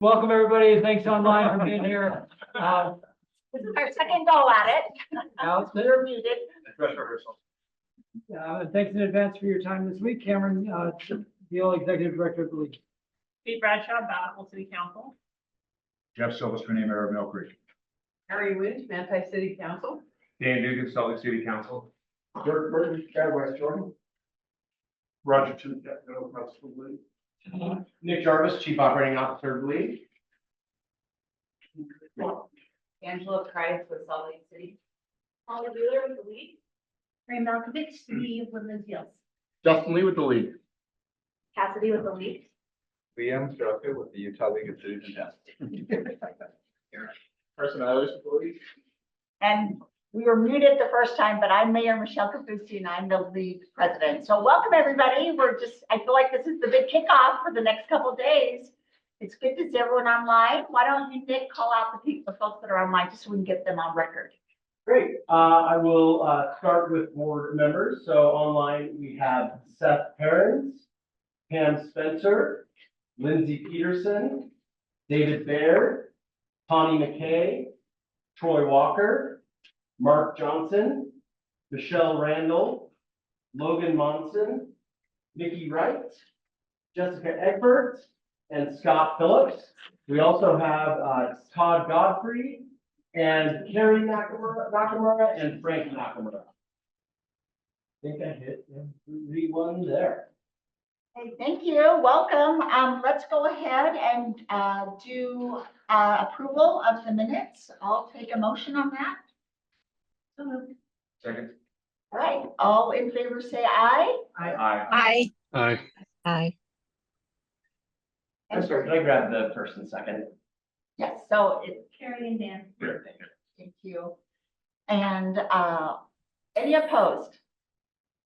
Welcome, everybody. Thanks online for being here. This is our second go at it. Alex, You're muted. thanks in advance for your time this week. Cameron, Diehl, Executive Director of the League. Steve Bradshaw, Bountiful City Council. Jeff Silverstream, Mayor of Mill Creek. Harry Winch, Manti City Council. Dan Dugan, Salt Lake City Council. George Burton, West Jordan. Roger Two, Captain Council League. Nick Jarvis, Chief Operating Officer of the League. Angela Kreis with Salt Lake City. Paula Wheeler with the league. Ray Malkovich, City of Woodland Hills. Justin Lee with the League. Cassidy with the league. Liam Straka with the Utah League of Cities and Towns. Carson Eilers with the League. And we were muted the first time, but I'm Mayor Michelle Kaufusi and I'm the league president. So welcome, everybody. I feel like this is the big kickoff for the next couple of days. It's good to see everyone online. Why don't you, Nick, call out the folks that are online just so we can get them on record. Great. I will start with board members. So online we have Seth Perrins, Pam Spencer, Lindsay Peterson, David Baird, Connie McKay, Troy Walker, Mark Johnson, Michelle Randall, Logan Monson, Nikki Wright, Jessica Egbert, and Scott Phillips. We also have Todd Godfrey and Carrie Nakamura and Frank Nakamura. I think I hit everyone there. Hey, thank you. Welcome. Let's go ahead and do approval of the minutes. I'll take a motion on that. So moved. Second. All right, all in favor, say aye. Aye. Aye. I'm sorry, can I grab the first and second? Yes, so it's Carrie and Dan. thank you. And any opposed?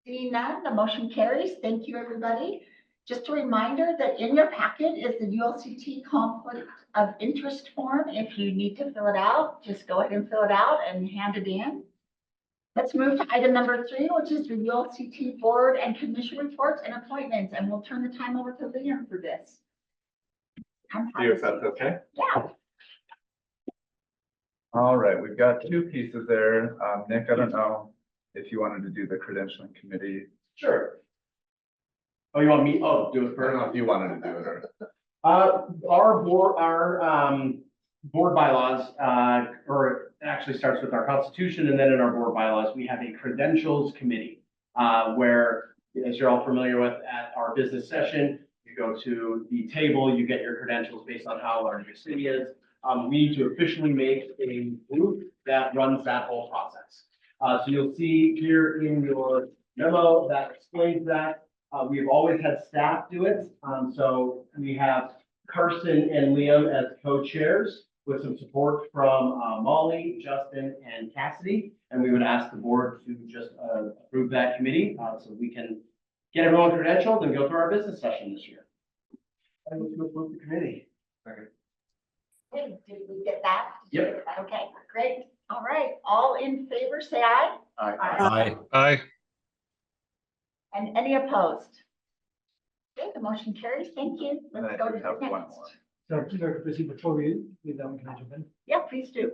Seeing none, the motion carries. Thank you, everybody. Just a reminder that in your packet is the ULCT conflict of interest form. If you need to fill it out, just go ahead and fill it out and hand it in. Let's move to item number 3, which is the ULCT board and commission reports and appointments. And we'll turn the time over to Liam for this. If that's okay. Yeah. All right, we've got two pieces there. Nick, I don't know if you wanted to do the credentialing committee. Sure. Oh, you want me? Oh, do it I don't know first. if you wanted to do it or. Our board bylaws, or it actually starts with our constitution, and then in our board bylaws, we have a credentials committee, where, as you're all familiar with, at our business session, you go to the table, you get your credentials based on how large your city is. We need to officially make a group that runs that whole process. So you'll see here in your memo that explains that. We've always had staff do it. So we have Carson and Liam as co-chairs with some support from Molly, Justin, and Cassidy. And we would ask the board to just approve that committee so we can get everyone credentialed and go through our business session this year. I will approve the committee. Did we get that? Yep. Okay, great. All right, all in favor, say aye. Aye. And any opposed? Okay, the motion carries. Thank you. And Let's I go do to have the one next. more. So, Director Busy, before we leave that one, can I jump in? Yeah, please do.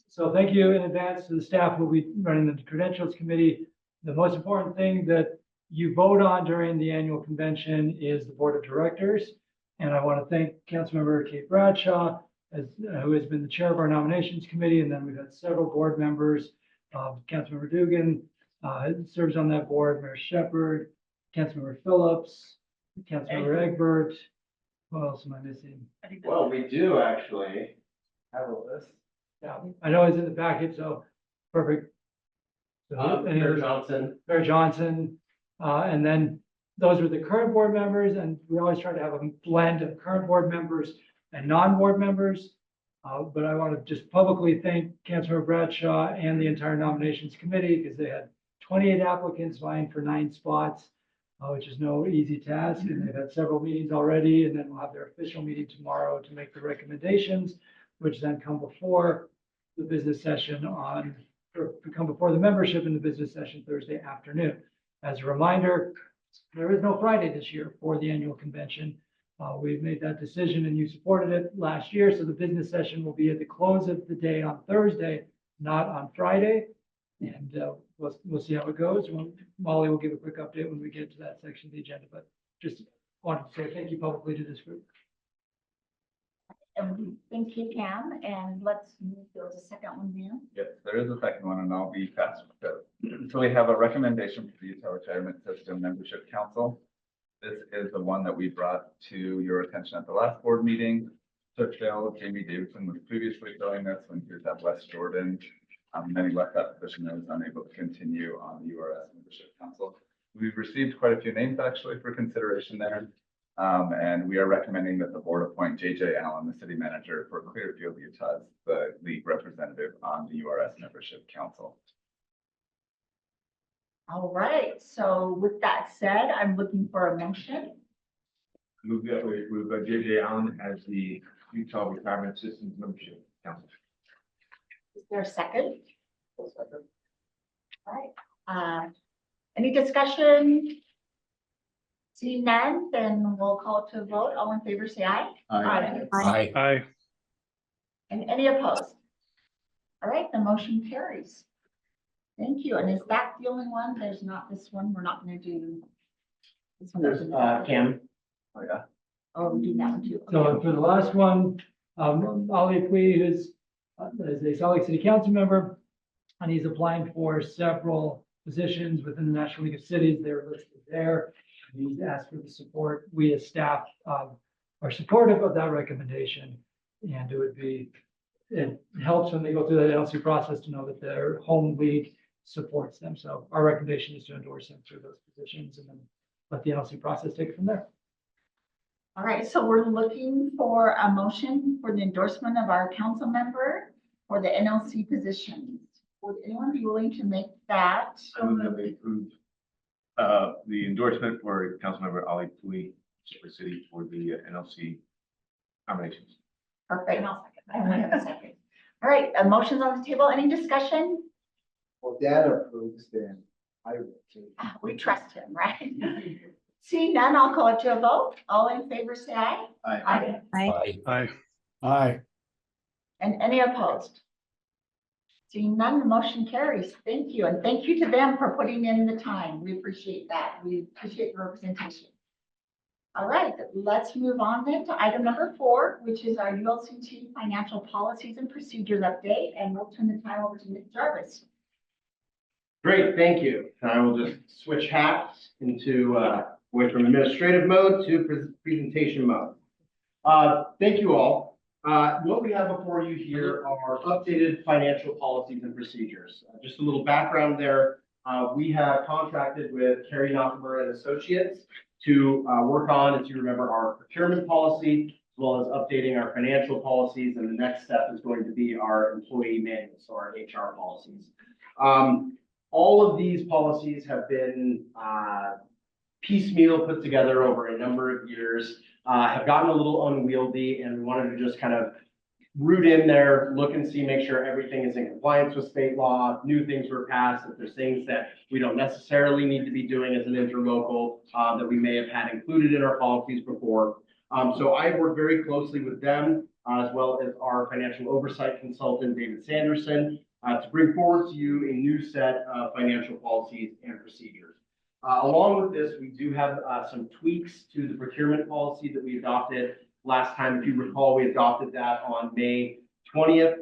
So thank you in advance to the staff who will be running the credentials committee. The most important thing that you vote on during the annual convention is the board of directors. And I want to thank Councilmember Kate Bradshaw, who has been the chair of our nominations committee. And then we've had several board members. Councilmember Dugan serves on that board, Mayor Shepherd, Councilmember Phillips, Councilmember Egbert. What else am I missing? Well, we do actually have a list. Yeah, I know it's in the packet, so perfect. So, any Mayor other- Johnson. Barry Johnson, and then those are the current board members, and we always try to have a blend of current board members and non-board members. But I want to just publicly thank Councilmember Bradshaw and the entire nominations committee because they had 28 applicants vying for 9 spots, which is no easy task. And they've had several meetings already, and then we'll have their official meeting tomorrow to make the recommendations, which then come before the business session or come before the membership in the business session Thursday afternoon. As a reminder, there is no Friday this year for the annual convention. We've made that decision and you supported it last year, so the business session will be at the close of the day on Thursday, not on Friday. And we'll see how it goes. Molly will give a quick update when we get to that section of the agenda, but just wanted to say thank you publicly to this group. And thank you, Cam, and let's move to the second one now. Yes, there is a second one and I'll be fast with it. So we have a recommendation for the Utah Retirement System Membership Council. This is the one that we brought to your attention at the last board meeting. Thrailkill, Jamie Davidson was previously filling this when he was at West Jordan. Then he left that position and was unable to continue on the URS Membership Council. We've received quite a few names actually for consideration there. And we are recommending that the board appoint JJ Allen, the city manager for Clearfield, Utah, as the league representative on the URS Membership Council. All right, so with that said, I'm looking for a motion. Move that way, we've got JJ Allen as the Utah Retirement Systems Membership Council. Is there a second? All right, any discussion? Seeing none, then we'll call to a vote. All in favor, say aye. Aye. Aye. And any opposed? All right, the motion carries. Thank you. And is that the only one? There's not this one. We're not going to do. This one. There's, Cam. Oh, yeah. Oh, we do that one too. So Okay. for the last one, Ali Pui, who's is a Salt Lake City Council member, and he's applying for several positions within the National League of Cities. They're listed there. He's asked for the support. We as staff are supportive of that recommendation. And it helps when they go through that LC process to know that their home league supports them. So our recommendation is to endorse them through those positions and then let the LC process take it from there. All right, so we're looking for a motion for the endorsement of our council member for the NLC positions. Would anyone be willing to make that? I move that we approve the endorsement for Councilmember Ali Pui, Super City, for the NLC nominations. Perfect. I only have a second. All right, a motion's on the table. Any discussion? Well, Dad approves, then I will too. We trust him, right? Seeing none, I'll call it to a vote. All in favor, say aye. Aye. Aye. Aye. Aye. And any opposed? Seeing none, the motion carries. Thank you. And thank you to them for putting in the time. We appreciate that. We appreciate the representation. All right, let's move on then to item number 4, which is our ULCT financial policies and procedures update. And we'll turn the time over to Nick Jarvis. Great, thank you. And I will just switch hats into, away from administrative mode to presentation mode. Thank you all. What we have before you here are updated financial policies and procedures. Just a little background there. We have contracted with Carrie Nakamura and Associates to work on, as you remember, our procurement policy, as well as updating our financial policies. And the next step is going to be our employee manuals, so our HR policies. All of these policies have been piecemeal put together over a number of years, have gotten a little unwieldy, and we wanted to just kind of root in there, look and see, make sure everything is in compliance with state law, new things were passed, if there's things that we don't necessarily need to be doing as an interlocal that we may have had included in our policies before. So I work very closely with them, as well as our financial oversight consultant, David Sanderson, to bring forward to you a new set of financial policies and procedures. Along with this, we do have some tweaks to the procurement policy that we adopted last time. If you recall, we adopted that on May 20th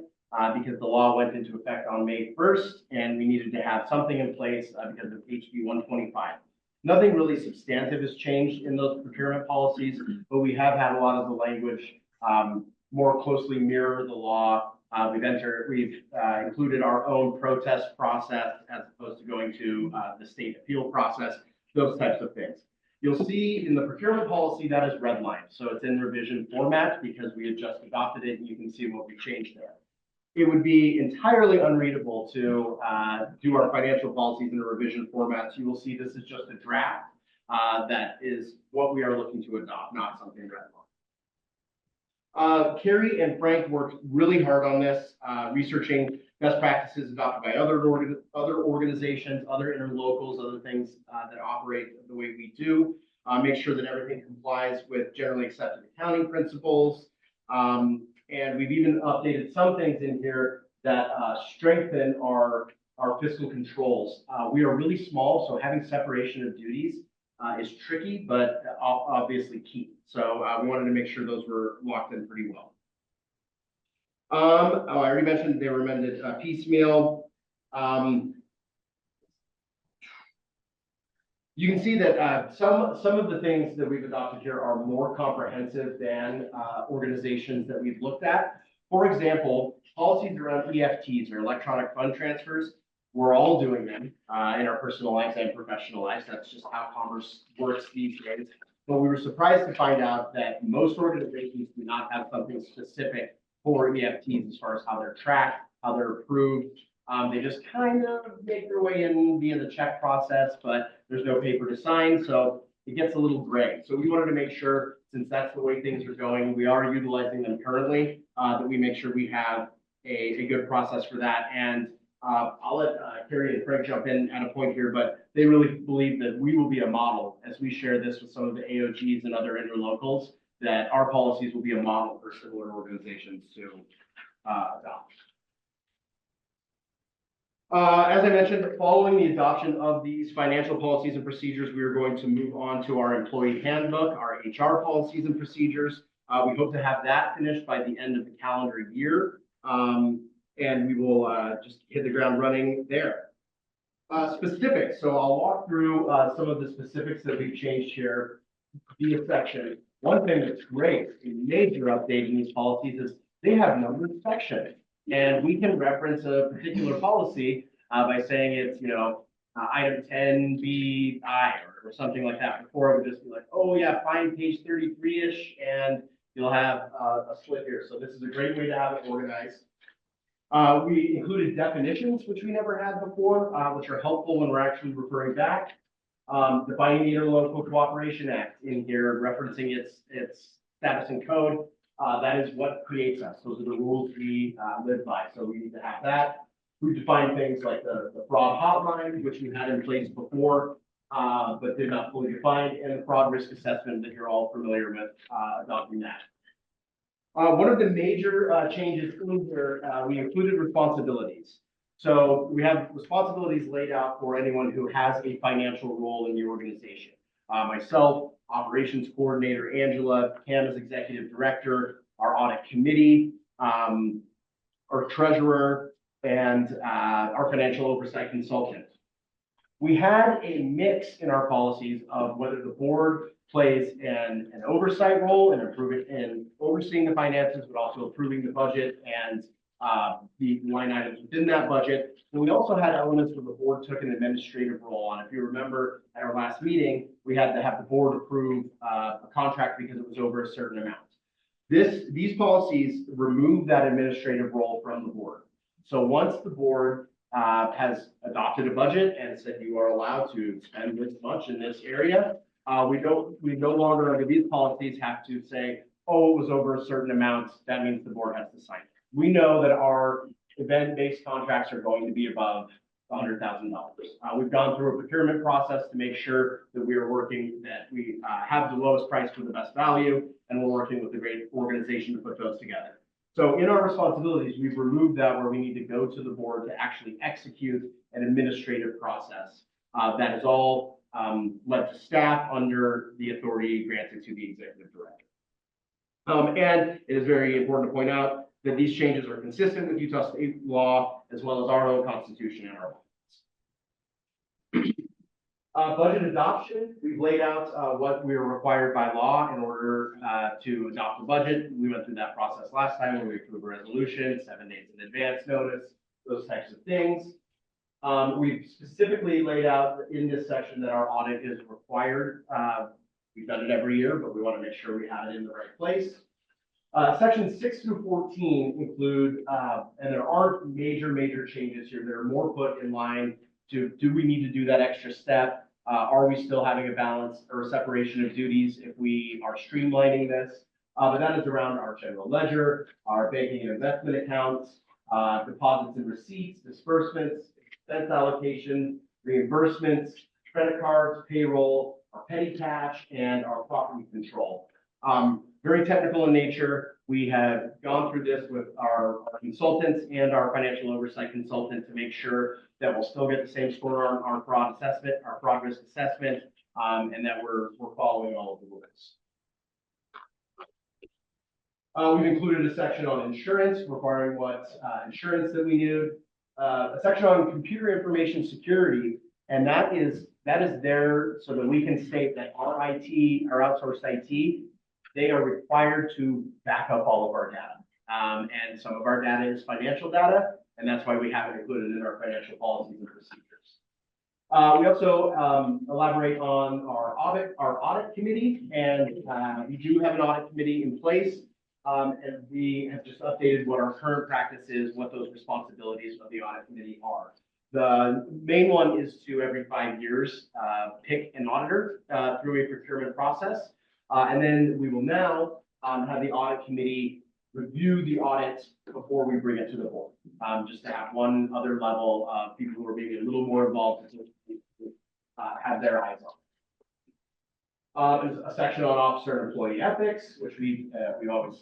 because the law went into effect on May 1st, and we needed to have something in place because of HB 125. Nothing really substantive has changed in those procurement policies, but we have had a lot of the language more closely mirror the law. We've included our own protest process as opposed to going to the state appeal process, those types of things. You'll see in the procurement policy that is redlined. So it's in revision format because we had just adopted it, and you can see what we changed there. It would be entirely unreadable to do our financial policies in a revision format. So you will see this is just a draft that is what we are looking to adopt, not something redlined. Carrie and Frank worked really hard on this, researching best practices adopted by other organizations, other interlocals, other things that operate the way we do. make sure that everything complies with generally accepted accounting principles. And we've even updated some things in here that strengthen our fiscal controls. We are really small, so having separation of duties is tricky, but obviously key. So we wanted to make sure those were locked in pretty well. I already mentioned they were amended piecemeal. You can see that some of the things that we've adopted here are more comprehensive than organizations that we've looked at. For example, policies around EFTs or electronic fund transfers, we're all doing them in our personal lives and professional lives. That's just how commerce works these days. But we were surprised to find out that most organizations do not have something specific for EFTs as far as how they're tracked, how they're approved. They just kind of make their way in via the check process, but there's no paper to sign, so it gets a little gray. So we wanted to make sure, since that's the way things are going, we are utilizing them currently, that we make sure we have a good process for that. And I'll let Carrie and Craig jump in at a point here, but they really believe that we will be a model as we share this with some of the AOGs and other interlocals, that our policies will be a model for similar organizations to adopt. As I mentioned, following the adoption of these financial policies and procedures, we are going to move on to our employee handbook, our HR policies and procedures. We hope to have that finished by the end of the calendar year, and we will just hit the ground running there. Specifics, so I'll walk through some of the specifics that we've changed here via section. One thing that's great, a major update in these policies is they have numbered sections. And we can reference a particular policy by saying it's, item 10BI or something like that. Before it would just be like, oh yeah, find page 33-ish, and you'll have a split here. So this is a great way to have it organized. We included definitions, which we never had before, which are helpful when we're actually referring back. Defining the Interlocal Cooperation Act in here, referencing its status and code. That is what creates us. Those are the rules we live by. So we need to have that. We've defined things like the fraud hotline, which we had in place before, but did not fully defined, and the fraud risk assessment that you're all familiar with, adopting that. One of the major changes in here, we included responsibilities. So we have responsibilities laid out for anyone who has a financial role in the organization. Myself, operations coordinator, Angela, Pam as executive director, our audit committee, our treasurer, and our financial oversight consultant. We had a mix in our policies of whether the board plays an oversight role in overseeing the finances, but also approving the budget and the line items within that budget. And we also had elements where the board took an administrative role on. If you remember at our last meeting, we had to have the board approve a contract because it was over a certain amount. These policies remove that administrative role from the board. So once the board has adopted a budget and said you are allowed to spend this much in this area, we no longer under these policies have to say, oh, it was over a certain amount. That means the board has to sign it. We know that our event-based contracts are going to be above $100,000. We've gone through a procurement process to make sure that we are working, that we have the lowest price for the best value, and we're working with a great organization to put those together. So in our responsibilities, we've removed that where we need to go to the board to actually execute an administrative process. That is all led to staff under the authority granted to the executive director. And it is very important to point out that these changes are consistent with Utah state law, as well as our own constitution and our laws. Budget adoption, we've laid out what we are required by law in order to adopt the budget. We went through that process last time when we approved a resolution, 7 days in advance notice, those types of things. We've specifically laid out in this section that our audit is required. We've done it every year, but we want to make sure we have it in the right place. Sections 6 through 14 include, and there aren't major changes here. There are more put in line to, do we need to do that extra step? Are we still having a balance or a separation of duties if we are streamlining this? But that is around our general ledger, our banking and investment accounts, deposits and receipts, disbursements, expense allocation, reimbursements, credit cards, payroll, our petty cash, and our property control. Very technical in nature. We have gone through this with our consultants and our financial oversight consultant to make sure that we'll still get the same score on our fraud assessment, our progress assessment, and that we're following all of the rules. We've included a section on insurance, requiring what insurance that we need, a section on computer information security, and that is there so that we can state that our IT, our outsourced IT, they are required to back up all of our data. And some of our data is financial data, and that's why we have it included in our financial policies and procedures. We also elaborate on our audit committee, and we do have an audit committee in place. And we have just updated what our current practice is, what those responsibilities of the audit committee are. The main one is to every 5 years pick an auditor through a procurement process. And then we will now have the audit committee review the audit before we bring it to the board. Just to have one other level of people who are maybe a little more involved to have their eyes on. There's a section on officer and employee ethics, which we always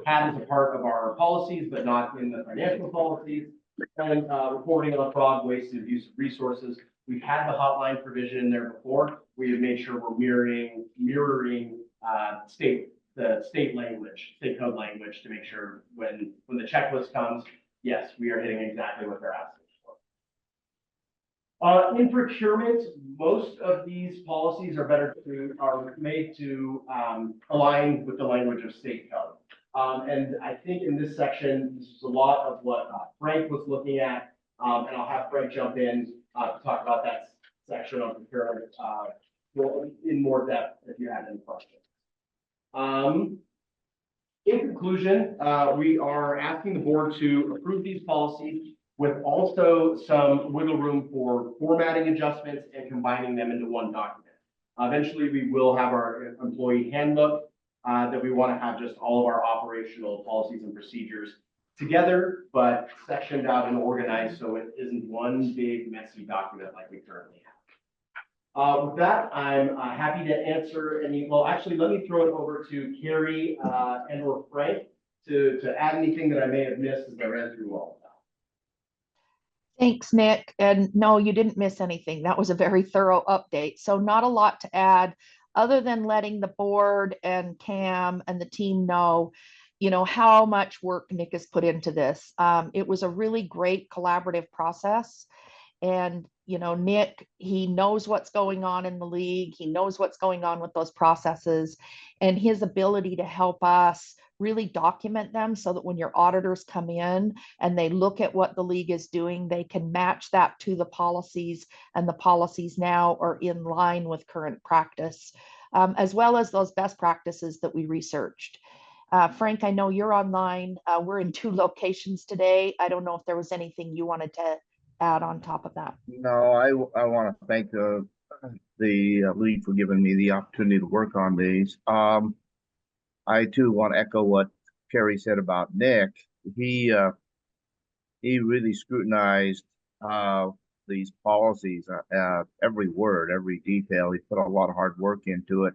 had as a part of our policies, but not in the financial policies. And reporting on fraud, waste, and abuse of resources. We've had the hotline provision in there before. We have made sure we're mirroring the state language, state code language, to make sure when the checklist comes, yes, we are hitting exactly what they're asking for. In procurement, most of these policies are made to align with the language of state code. And I think in this section, this is a lot of what Frank was looking at, and I'll have Frank jump in to talk about that section on procurement in more depth if you have any questions. In conclusion, we are asking the board to approve these policies with also some wiggle room for formatting adjustments and combining them into one document. Eventually, we will have our employee handbook that we want to have just all of our operational policies and procedures together, but sectioned out and organized so it isn't one big messy document like we currently have. With that, I'm happy to answer any, well, actually, let me throw it over to Carrie and or Frank to add anything that I may have missed as I ran through all of that. Thanks, Nick. And no, you didn't miss anything. That was a very thorough update. So not a lot to add other than letting the board and Cam and the team know, how much work Nick has put into this. It was a really great collaborative process. And, Nick, he knows what's going on in the league. He knows what's going on with those processes, and his ability to help us really document them so that when your auditors come in and they look at what the league is doing, they can match that to the policies, and the policies now are in line with current practice, as well as those best practices that we researched. Frank, I know you're online. We're in 2 locations today. I don't know if there was anything you wanted to add on top of that. No, I want to thank the league for giving me the opportunity to work on these. I too want to echo what Carrie said about Nick. He really scrutinized these policies, every word, every detail. He put a lot of hard work into it.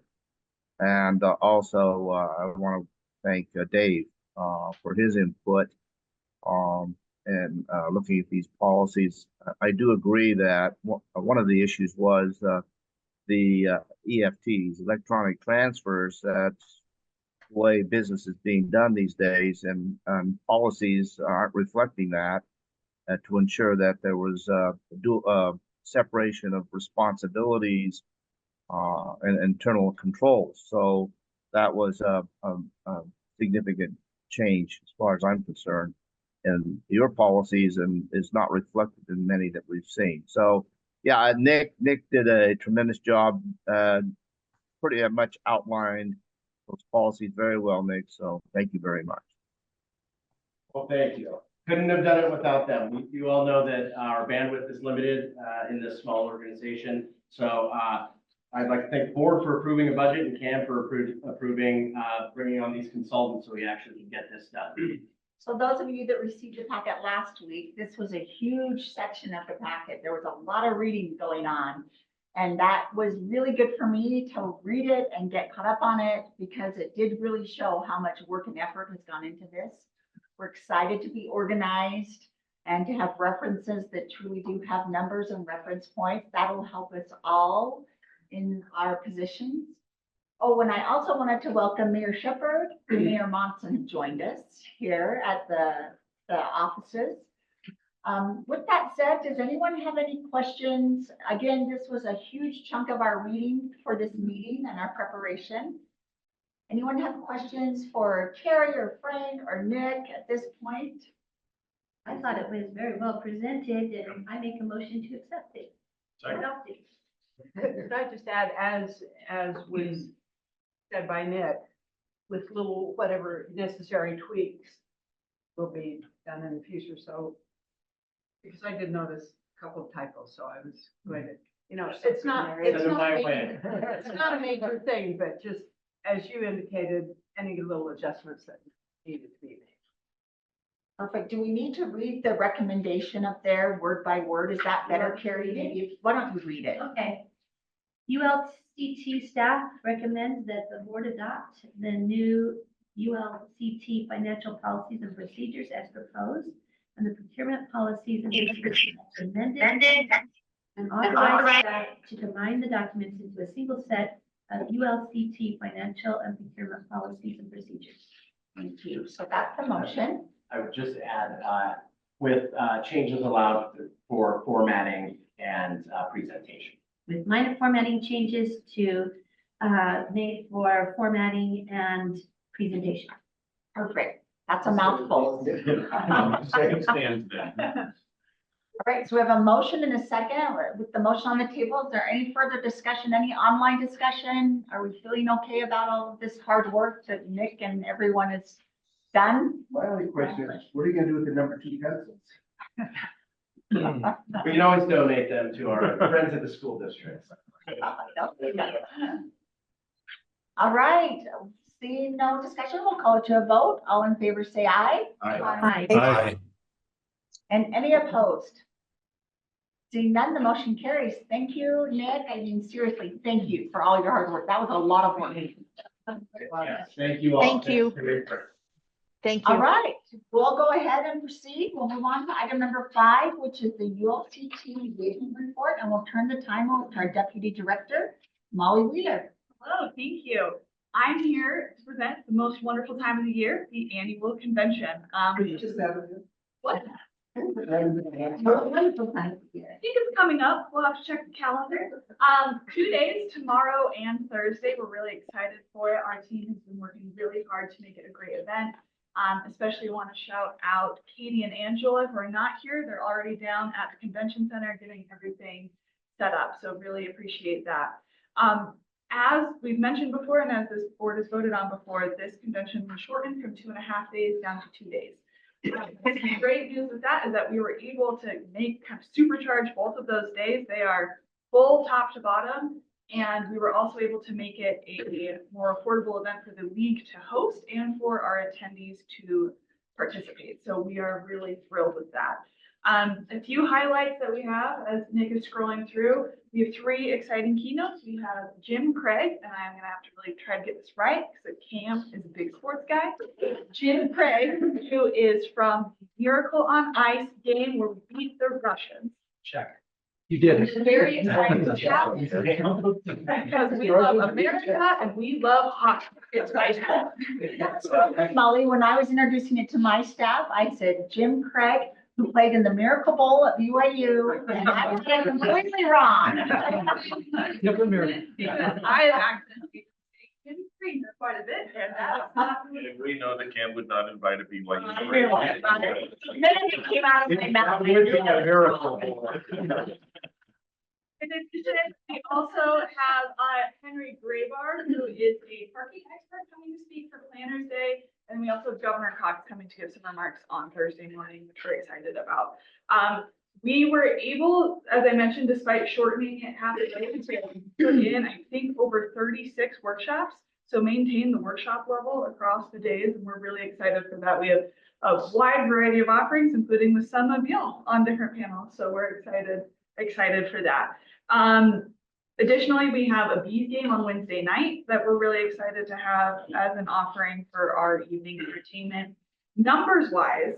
And also, I want to thank Dave for his input and looking at these policies. I do agree that one of the issues was the EFTs, electronic transfers. That's the way business is being done these days, and policies aren't reflecting that to ensure that there was separation of responsibilities and internal controls. So that was a significant change as far as I'm concerned. And your policies is not reflected in many that we've seen. So yeah, Nick did a tremendous job, pretty much outlined those policies very well, Nick. So thank you very much. Well, thank you. Couldn't have done it without them. You all know that our bandwidth is limited in this small organization. So I'd like to thank the board for approving a budget and Cam for approving bringing on these consultants so we actually can get this done. So those of you that received the packet last week, this was a huge section of the packet. There was a lot of reading going on. And that was really good for me to read it and get caught up on it because it did really show how much work and effort has gone into this. We're excited to be organized and to have references that truly do have numbers and reference points. That'll help us all in our positions. Oh, and I also wanted to welcome Mayor Shepherd and Mayor Monson who joined us here at the offices. With that said, does anyone have any questions? Again, this was a huge chunk of our reading for this meeting and our preparation. Anyone have questions for Carrie or Frank or Nick at this point? I thought it was very well presented and I make a motion to accept it. Adopt it. Could I just add, as was said by Nick, with little whatever necessary tweaks will be done in the future, so. Because I did notice a couple of typos, so I was going to, it's not a major thing, but just as you indicated, any little adjustments that needed to be made. Perfect. Do we need to read the recommendation up there word by word? Is that better, Carrie? Maybe, why don't you read it? Okay. ULCT staff recommends that the board adopt the new ULCT financial policies and procedures as proposed, and the procurement policies and procedures as amended, and authorize staff to combine the documents into a single set of ULCT financial and procurement policies and procedures. Thank you. So that's the motion. I would just add, with changes allowed for formatting and presentation. With minor formatting changes to made for formatting and presentation. Perfect. That's a mouthful. Stands then. All right, so we have a motion and a second. With the motion on the table, is there any further discussion, any online discussion? Are we feeling okay about all of this hard work that Nick and everyone has done? My only question is, what are you gonna do with the number 2 pencils? We can always donate them to our friends at the school districts. All right, seeing no discussion, we'll call it to a vote. All in favor, say aye. Aye. Aye. And any opposed? Seeing none, the motion carries. Thank you, Nick. I mean, seriously, thank you for all your hard work. That was a lot of work. Yes, thank you all. Thank you. Thank All you. right, we'll go ahead and proceed. We'll move on to item number 5, which is the ULCT engagement report, and we'll turn the time over to our Deputy Director, Molly Wheeler. Hello, thank you. I'm here to present the most wonderful time of the year, the annual convention. Just that of you. What? Wonderful time of the year. I think it's coming up. We'll have to check the calendar. 2 days, tomorrow and Thursday. We're really excited for it. Our team has been working really hard to make it a great event. Especially want to shout out Katie and Angela who are not here. They're already down at the convention center getting everything set up. So really appreciate that. As we've mentioned before, and as this board has voted on before, this convention was shortened from 2.5 days down to 2 days. The great news with that is that we were able to make kind of supercharge both of those days. They are full top to bottom. And we were also able to make it a more affordable event for the league to host and for our attendees to participate. So we are really thrilled with that. A few highlights that we have as Nick is scrolling through. We have 3 exciting keynotes. We have Jim Craig, and I'm going to have to really try to get this right because Cam is a big sports guy. Jim Craig, who is from Miracle on Ice game where we beat the Russians. Check. You did it. Very exciting to chat because we love America and we love hockey. It's baseball. Molly, when I was introducing it to my staff, I said Jim Craig, who played in the Miracle Bowl at BYU, and I was completely wrong. Never married. Because I accidentally in screen for quite a bit, and that's not. And we know that Cam would not invite a BYU. Then it came out of my mouth. In addition, we also have Henry Graybar, who is a parking expert coming to speak for Planners Day. And we also have Governor Cox coming to give some remarks on Thursday morning, which we're excited about. We were able, as I mentioned, despite shortening it half a day, to put in, I think, over 36 workshops. So maintain the workshop level across the days, and we're really excited for that. We have a wide variety of offerings, including the Sun Mobile on different panels. So we're excited for that. Additionally, we have a bees game on Wednesday night that we're really excited to have as an offering for our evening entertainment. Numbers wise,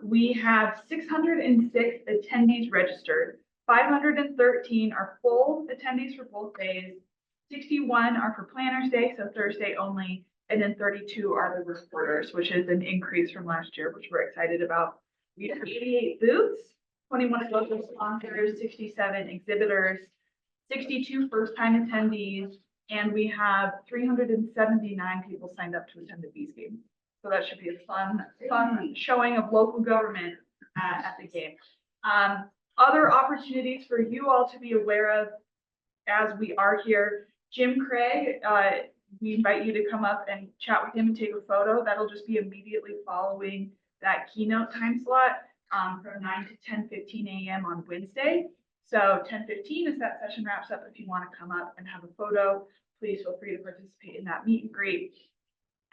we have 606 attendees registered. 513 are full attendees for both days. 61 are for Planners Day, so Thursday only, and then 32 are the reporters, which is an increase from last year, which we're excited about. We have 88 booths, 21 local sponsors, 67 exhibitors, 62 first-time attendees, and we have 379 people signed up to attend the Bees game. So that should be a fun showing of local government at the game. Other opportunities for you all to be aware of as we are here. Jim Craig, we invite you to come up and chat with him and take a photo. That'll just be immediately following that keynote time slot from 9 to 10:15 a.m. on Wednesday. So 10:15 as that session wraps up. If you want to come up and have a photo, please feel free to participate in that meet and greet.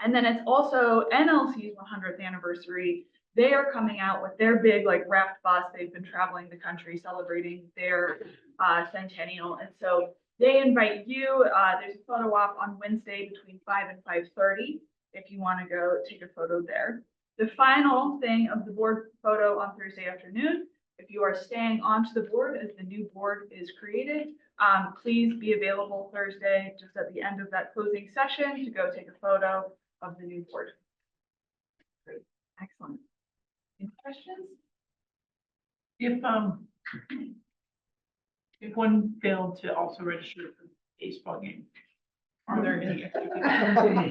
And then it's also NLC's 100th anniversary. They are coming out with their big like wrapped bus. They've been traveling the country celebrating their centennial. And so they invite you. There's a photo op on Wednesday between 5 and 5:30 if you want to go take a photo there. The final thing of the board photo on Thursday afternoon, if you are staying onto the board as the new board is created, please be available Thursday just at the end of that closing session to go take a photo of the new board. Great, excellent. Any questions? If one failed to also register for the baseball game, are there any extra?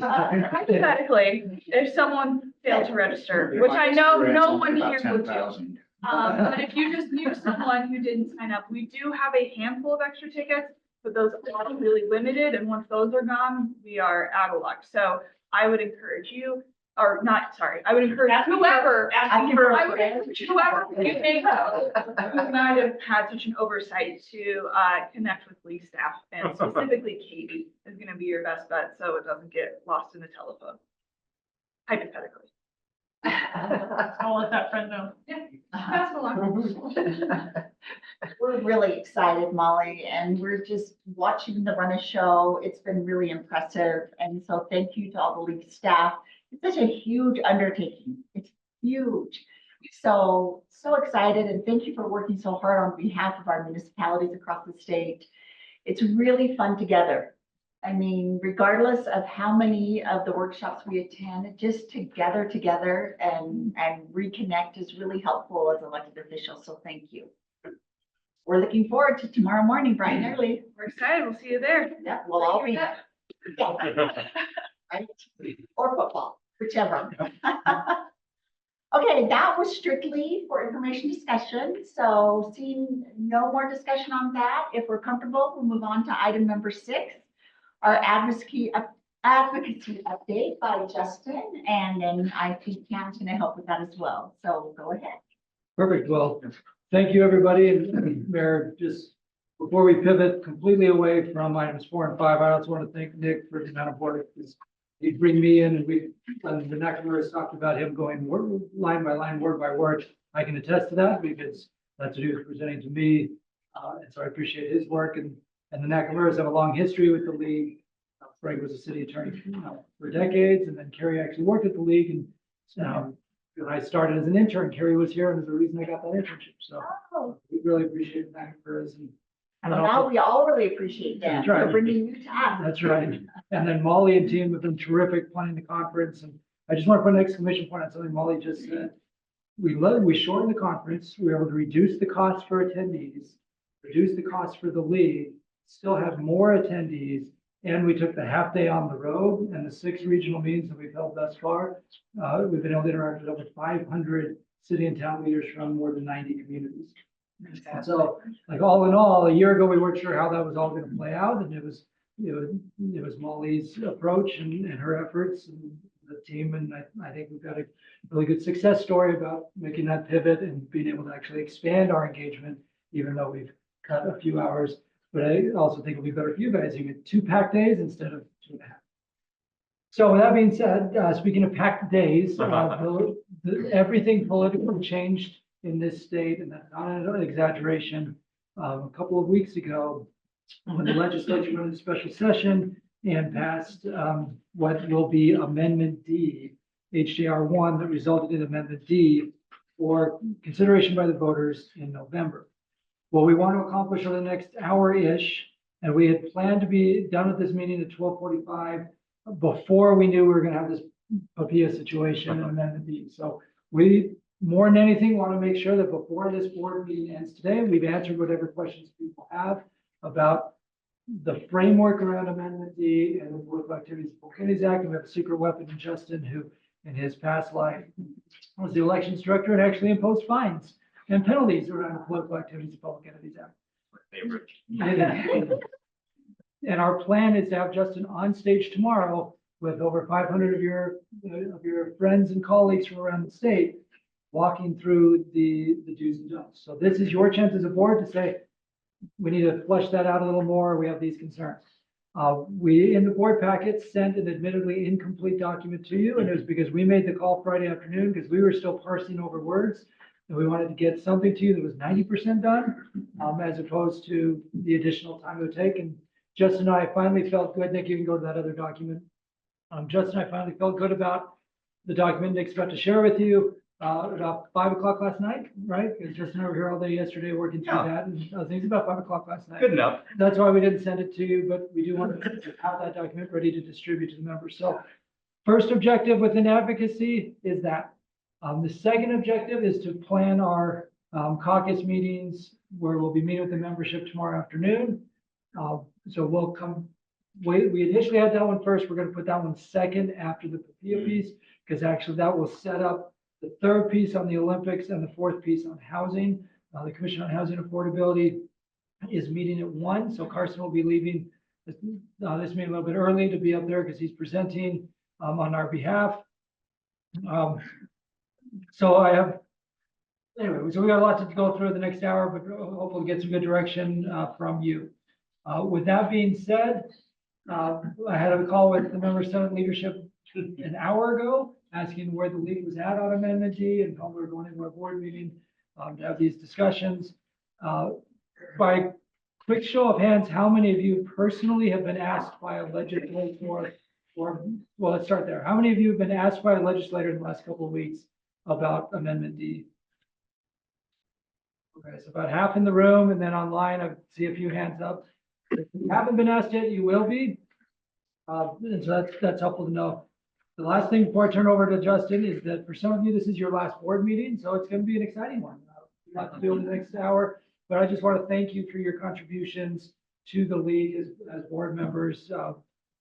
Hypothetically, if someone failed to register, which I know no one here would do. But if you just knew someone who didn't sign up, we do have a handful of extra tickets, but those are really limited. And once those are gone, we are out of luck. So I would encourage you, or not, sorry, I would encourage whoever, whoever you think who might have had such an oversight to connect with Lee staff, and specifically Katie is going to be your best bet so it doesn't get lost in the telephone. Hypothetically. I'll let that friend know. Yeah, that's a lot. We're really excited, Molly, and we're just watching the run of show. It's been really impressive. And so thank you to all the league staff. It's such a huge undertaking. It's huge. So excited, and thank you for working so hard on behalf of our municipalities across the state. It's really fun together. I mean, regardless of how many of the workshops we attend, just to gather together and reconnect is really helpful as elected officials. So thank you. We're looking forward to tomorrow morning, bright and early. We're excited. We'll see you there. Yeah, we'll all be there. Right? Or football, whichever. Okay, that was strictly for information discussion. So seeing no more discussion on that, if we're comfortable, we'll move on to item number 6, our advocacy update by Justin. And then I think Cam's going to help with that as well. So go ahead. Perfect. Well, thank you, everybody. And Mayor, just before we pivot completely away from items 4 and 5, I also want to thank Nick for the amount of work. He'd bring me in, and the Nakamura has talked about him going line by line, word by word. I can attest to that because that's what he was presenting to me. And so I appreciate his work. And the Nakamuras have a long history with the league. Frank was a city attorney for decades, and then Kerry actually worked at the league. And when I started as an intern, Kerry was here, and there's a reason I got that internship. So we really appreciate the Nakamuras. And now we all really appreciate that That's right. for bringing you to us. That's right. And then Molly and team have been terrific planning the conference. And I just want to put an exclamation point on something Molly just said. We shortened the conference. We were able to reduce the cost for attendees, reduce the cost for the league, still have more attendees. And we took the half day on the road, and the 6 regional meetings that we've held thus far. We've been able to interact with over 500 city and town leaders from more than 90 communities. And so, like, all in all, a year ago, we weren't sure how that was all going to play out. And it was Molly's approach and her efforts and the team. And I think we've got a really good success story about making that pivot and being able to actually expand our engagement, even though we've cut a few hours. But I also think it'll be better for you guys. You get 2 packed days instead of 2.5. So with that being said, speaking of packed days, everything politically changed in this state, and that's not an exaggeration. A couple of weeks ago, when the legislature went into special session and passed what will be Amendment D, HJR 1, that resulted in Amendment D for consideration by the voters in November. What we want to accomplish over the next hour-ish, and we had planned to be done with this meeting at 12:45 before we knew we were going to have this PAPIA situation and Amendment D. So we, more than anything, want to make sure that before this board meeting ends today, we've answered whatever questions people have about the framework around Amendment D and the Political Activities and Activities Act. And we have a secret weapon in Justin, who in his past life was the elections director and actually imposed fines and penalties around the Political Activities and Public Entities Act. Favorite. And our plan is to have Justin on stage tomorrow with over 500 of your friends and colleagues from around the state, walking through the do's and don'ts. So this is your chance as a board to say, we need to flesh that out a little more. We have these concerns. We, in the board packet, sent an admittedly incomplete document to you, and it was because we made the call Friday afternoon because we were still parsing over words. And we wanted to get something to you that was 90% done, as opposed to the additional time it would take. And Justin and I finally felt good. Nick, you can go to that other document. Justin and I finally felt good about the document Nick's about to share with you about 5 o'clock last night, right? Because Justin and I were here all day yesterday working through that and other things about 5 o'clock last night. Good enough. That's why we didn't send it to you, but we do want to have that document ready to distribute to the members. So first objective within advocacy is that. The second objective is to plan our caucus meetings where we'll be meeting with the membership tomorrow afternoon. So we'll come, we initially had that one first. We're going to put that one second after the PAPIA piece, because actually that will set up the third piece on the Olympics and the fourth piece on housing. The Commission on Housing Affordability is meeting at 1. So Carson will be leaving this meeting a little bit early to be up there because he's presenting on our behalf. So anyway, so we got a lot to go through the next hour, but hopefully get some good direction from you. With that being said, I had a call with the member Senate leadership an hour ago, asking where the league was at on Amendment D and how we were going into our board meeting to have these discussions. By quick show of hands, how many of you personally have been asked by a legislator well, let's start there. How many of you have been asked by a legislator in the last couple of weeks about Amendment D? Okay, so about half in the room, and then online, I see a few hands up. If you haven't been asked yet, you will be. And so that's helpful to know. The last thing before I turn over to Justin is that for some of you, this is your last board meeting, so it's going to be an exciting one. A lot to do in the next hour, but I just want to thank you for your contributions to the league as board members.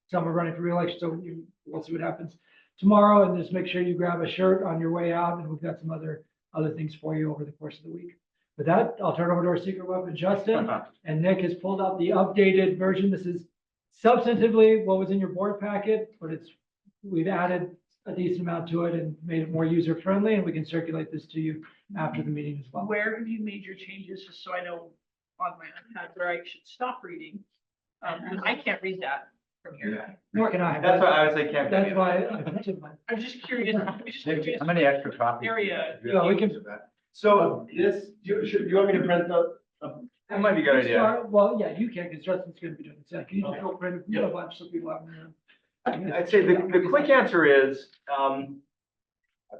Some are running for re-election, so we'll see what happens tomorrow, and just make sure you grab a shirt on your way out, and we've got some other things for you over the course of the week. With that, I'll turn over to our secret weapon, Justin, and Nick has pulled out the updated version. This is substantively what was in your board packet, but we've added a decent amount to it and made it more user-friendly, and we can circulate this to you after the meeting as well. Where have you made your changes, just so I know on my iPad where I should stop reading? I can't read that from here. Nor can I. That's why I was like, can't. That's why I mentioned mine. I'm just curious. How many extra copies? Area. Yeah, we can. So this, do you want me to print the? That might be a good idea. Well, yeah, you can, because Justin's going to be doing it. So can you just go print a bunch so people have them? I'd say the quick answer is,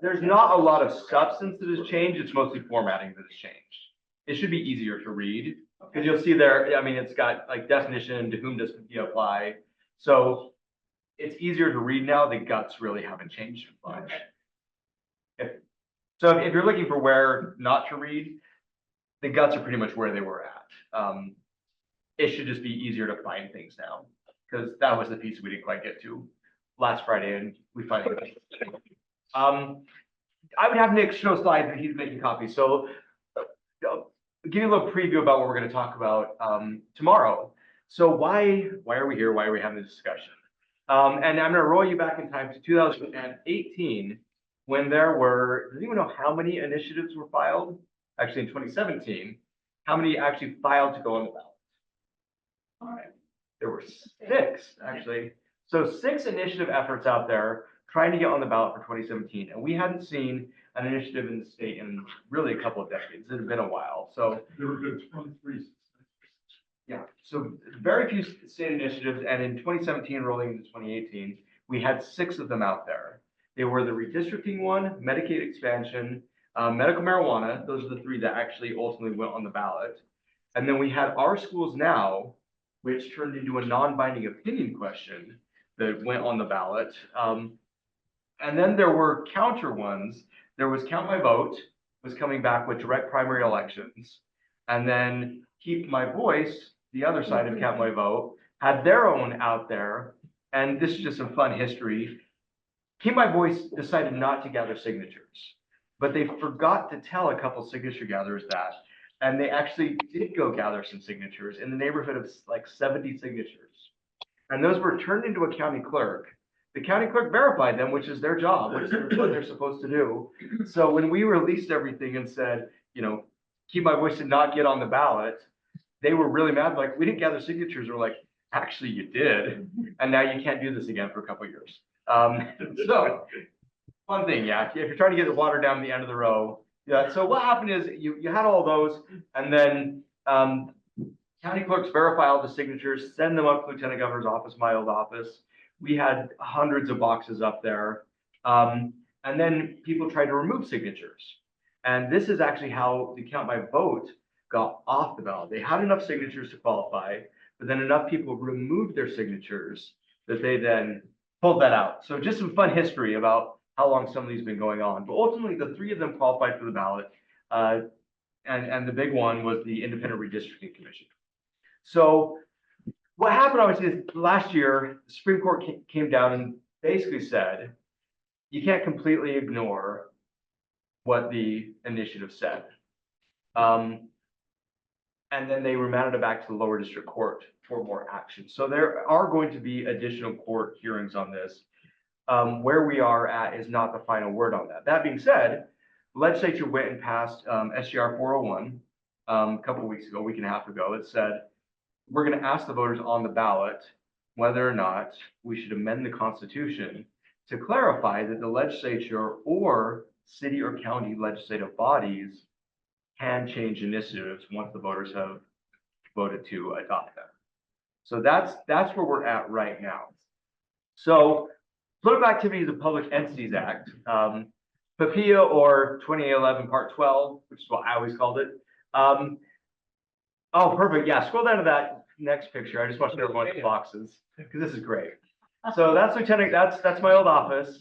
there's not a lot of substance that has changed. It's mostly formatting that has changed. It should be easier to read because you'll see there, I mean, it's got like definition, to whom does PAPIA apply. So it's easier to read now. The guts really haven't changed much. So if you're looking for where not to read, the guts are pretty much where they were at. It should just be easier to find things now, because that was the piece we didn't quite get to last Friday, and we finally got it. I would have Nick show slides that he's making copies. So I'll give you a little preview about what we're going to talk about tomorrow. So why are we here? Why are we having this discussion? And I'm going to roll you back in time to 2018, when there were, does anyone know how many initiatives were filed? Actually, in 2017, how many actually filed to go on the ballot? All right, there were 6 actually. So 6 initiative efforts out there trying to get on the ballot for 2017. And we hadn't seen an initiative in the state in really a couple of decades. It had been a while. So There were good 23. Yeah, so very few state initiatives, and in 2017 rolling into 2018, we had 6 of them out there. They were the redistricting one, Medicaid expansion, medical marijuana. Those are the 3 that actually ultimately went on the ballot. And then we had Our Schools Now, which turned into a non-binding opinion question that went on the ballot. And then there were counter ones. There was Count My Vote, was coming back with direct primary elections. And then Keep My Voice, the other side of Count My Vote, had their own out there. And this is just some fun history. Keep My Voice decided not to gather signatures, but they forgot to tell a couple signature gatherers that. And they actually did go gather some signatures in the neighborhood of like 70 signatures. And those were turned into a county clerk. The county clerk verified them, which is their job, which is what they're supposed to do. So when we released everything and said, you know, Keep My Voice did not get on the ballot, they were really mad. Like, we didn't gather signatures. We're like, actually, you did. And now you can't do this again for a couple of years. So fun thing, yeah. If you're trying to get the water down the end of the row. Yeah. So what happened is you had all those, and then county clerks verify all the signatures, send them up to the Lieutenant Governor's office, my old office. We had hundreds of boxes up there. And then people tried to remove signatures. And this is actually how the Count My Vote got off the ballot. They had enough signatures to qualify, but then enough people removed their signatures that they then pulled that out. So just some fun history about how long some of these have been going on. But ultimately, the 3 of them qualified for the ballot. And the big one was the Independent Redistricting Commission. So what happened, obviously, is last year, the Supreme Court came down and basically said, you can't completely ignore what the initiative said. And then they remanded it back to the lower district court for more action. So there are going to be additional court hearings on this. Where we are at is not the final word on that. That being said, the legislature went and passed SGR 401 a couple of weeks ago, a week and a half ago. It said, we're going to ask the voters on the ballot whether or not we should amend the Constitution to clarify that the legislature or city or county legislative bodies can change initiatives once the voters have voted to adopt them. So that's where we're at right now. So Political Activities of Public Entities Act, PAPIA, or 2011 Part 12, which is what I always called it. Oh, perfect. Yeah, scroll down to that next picture. I just want to show everyone the boxes because this is great. So that's Lieutenant, that's my old office.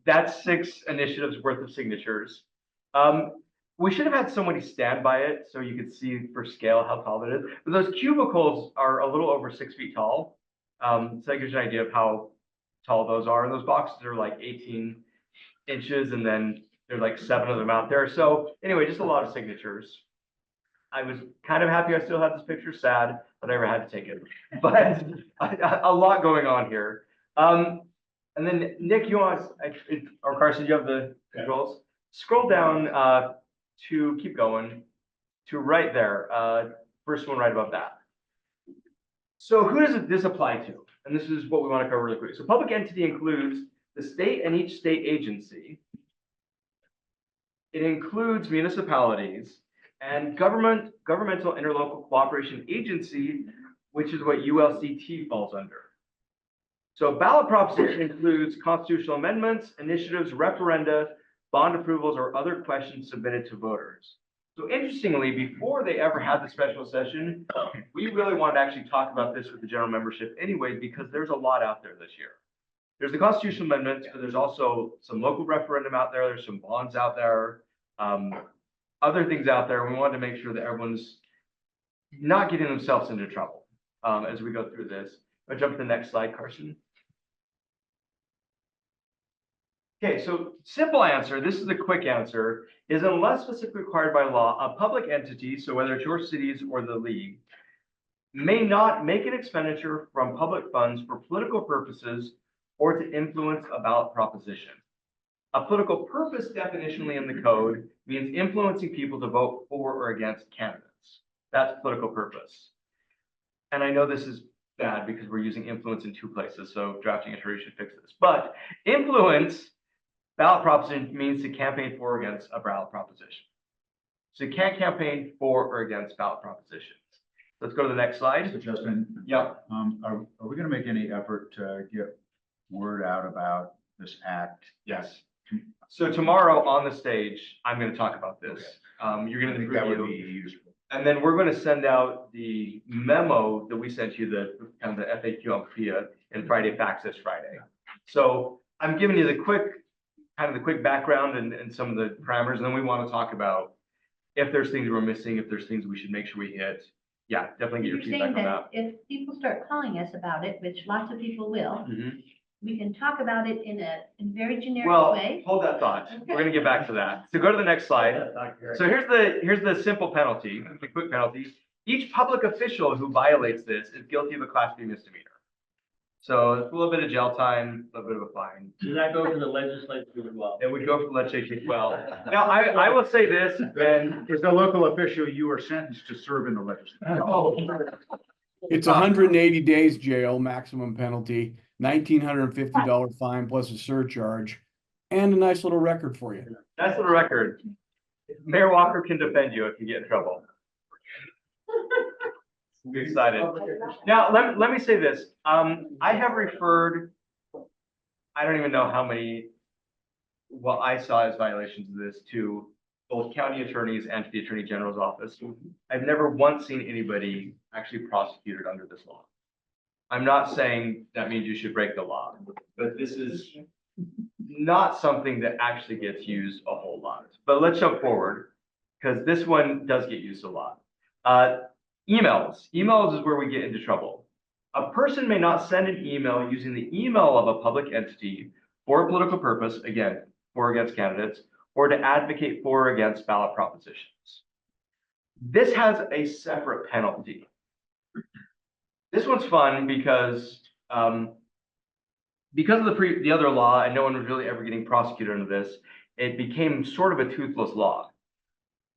That's 6 initiatives worth of signatures. We should have had somebody stand by it so you could see for scale how tall it is. But those cubicles are a little over 6 feet tall. So that gives you an idea of how tall those are. And those boxes are like 18 inches, and then there's like 7 of them out there. So anyway, just a lot of signatures. I was kind of happy I still had this picture, sad that I ever had to take it. But a lot going on here. And then Nick, you want, or Carson, you have the controls? Scroll down to keep going to right there. First one right above that. So who does this apply to? And this is what we want to cover really quick. So public entity includes the state and each state agency. It includes municipalities and governmental interlocal cooperation agency, which is what ULCT falls under. So ballot proposition includes constitutional amendments, initiatives, referenda, bond approvals, or other questions submitted to voters. So interestingly, before they ever had the special session, we really wanted to actually talk about this with the general membership anyway, because there's a lot out there this year. There's the constitutional amendments, but there's also some local referendum out there. There's some bonds out there, other things out there. We wanted to make sure that everyone's not getting themselves into trouble as we go through this. I'll jump to the next slide, Carson. Okay, so simple answer, this is the quick answer, is unless specifically required by law, a public entity, so whether it's your cities or the league, may not make an expenditure from public funds for political purposes or to influence a ballot proposition. A political purpose definitionally in the code means influencing people to vote for or against candidates. That's political purpose. And I know this is bad because we're using influence in 2 places, so drafting attorney should fix this. But influence, ballot proposition means to campaign for or against a ballot proposition. So you can't campaign for or against ballot propositions. Let's go to the next slide. So Justin, Yeah. are we gonna make any effort to get word out about this act? Yes. So tomorrow on the stage, I'm going to talk about this. You're I going to think that would be review, useful. and then we're going to send out the memo that we sent you, the kind of the FAQ on PIA and Friday Facts this Friday. So I'm giving you the quick background and some of the parameters, and then we want to talk about if there's things we're missing, if there's things we should make sure we hit. Yeah, definitely get your You're feedback saying on that that. if people start calling us about it, which lots of people will, Mhm. we can talk about it in a very generic Well, way. hold that thought. We're gonna get back to that. So go to the next slide. So here's the simple penalty, the quick penalty. Each public official who violates this is guilty of a Class B misdemeanor. So it's a little bit of jail time, a little bit of a fine. Does that go for the legislature as well? It would go for the legislature as well. Now, I will say this, and As a local official, you are sentenced to serve in the legislature. It's 180 days jail, maximum penalty, $1,950 fine plus a surcharge, and a nice little record for you. that's the record. Mayor Walker can defend you if you get in trouble. Be excited. Now, let me say this. I have referred, I don't even know how many, what I saw as violations of this to both county attorneys and to the Attorney General's office. I've never once seen anybody actually prosecuted under this law. I'm not saying that means you should break the law, but this is not something that actually gets used a whole lot. But let's jump forward, because this one does get used a lot. Emails. Emails is where we get into trouble. A person may not send an email using the email of a public entity for a political purpose, again, for or against candidates, or to advocate for or against ballot propositions. This has a separate penalty. This one's fun because of the other law, and no one was really ever getting prosecuted under this, it became sort of a toothless law.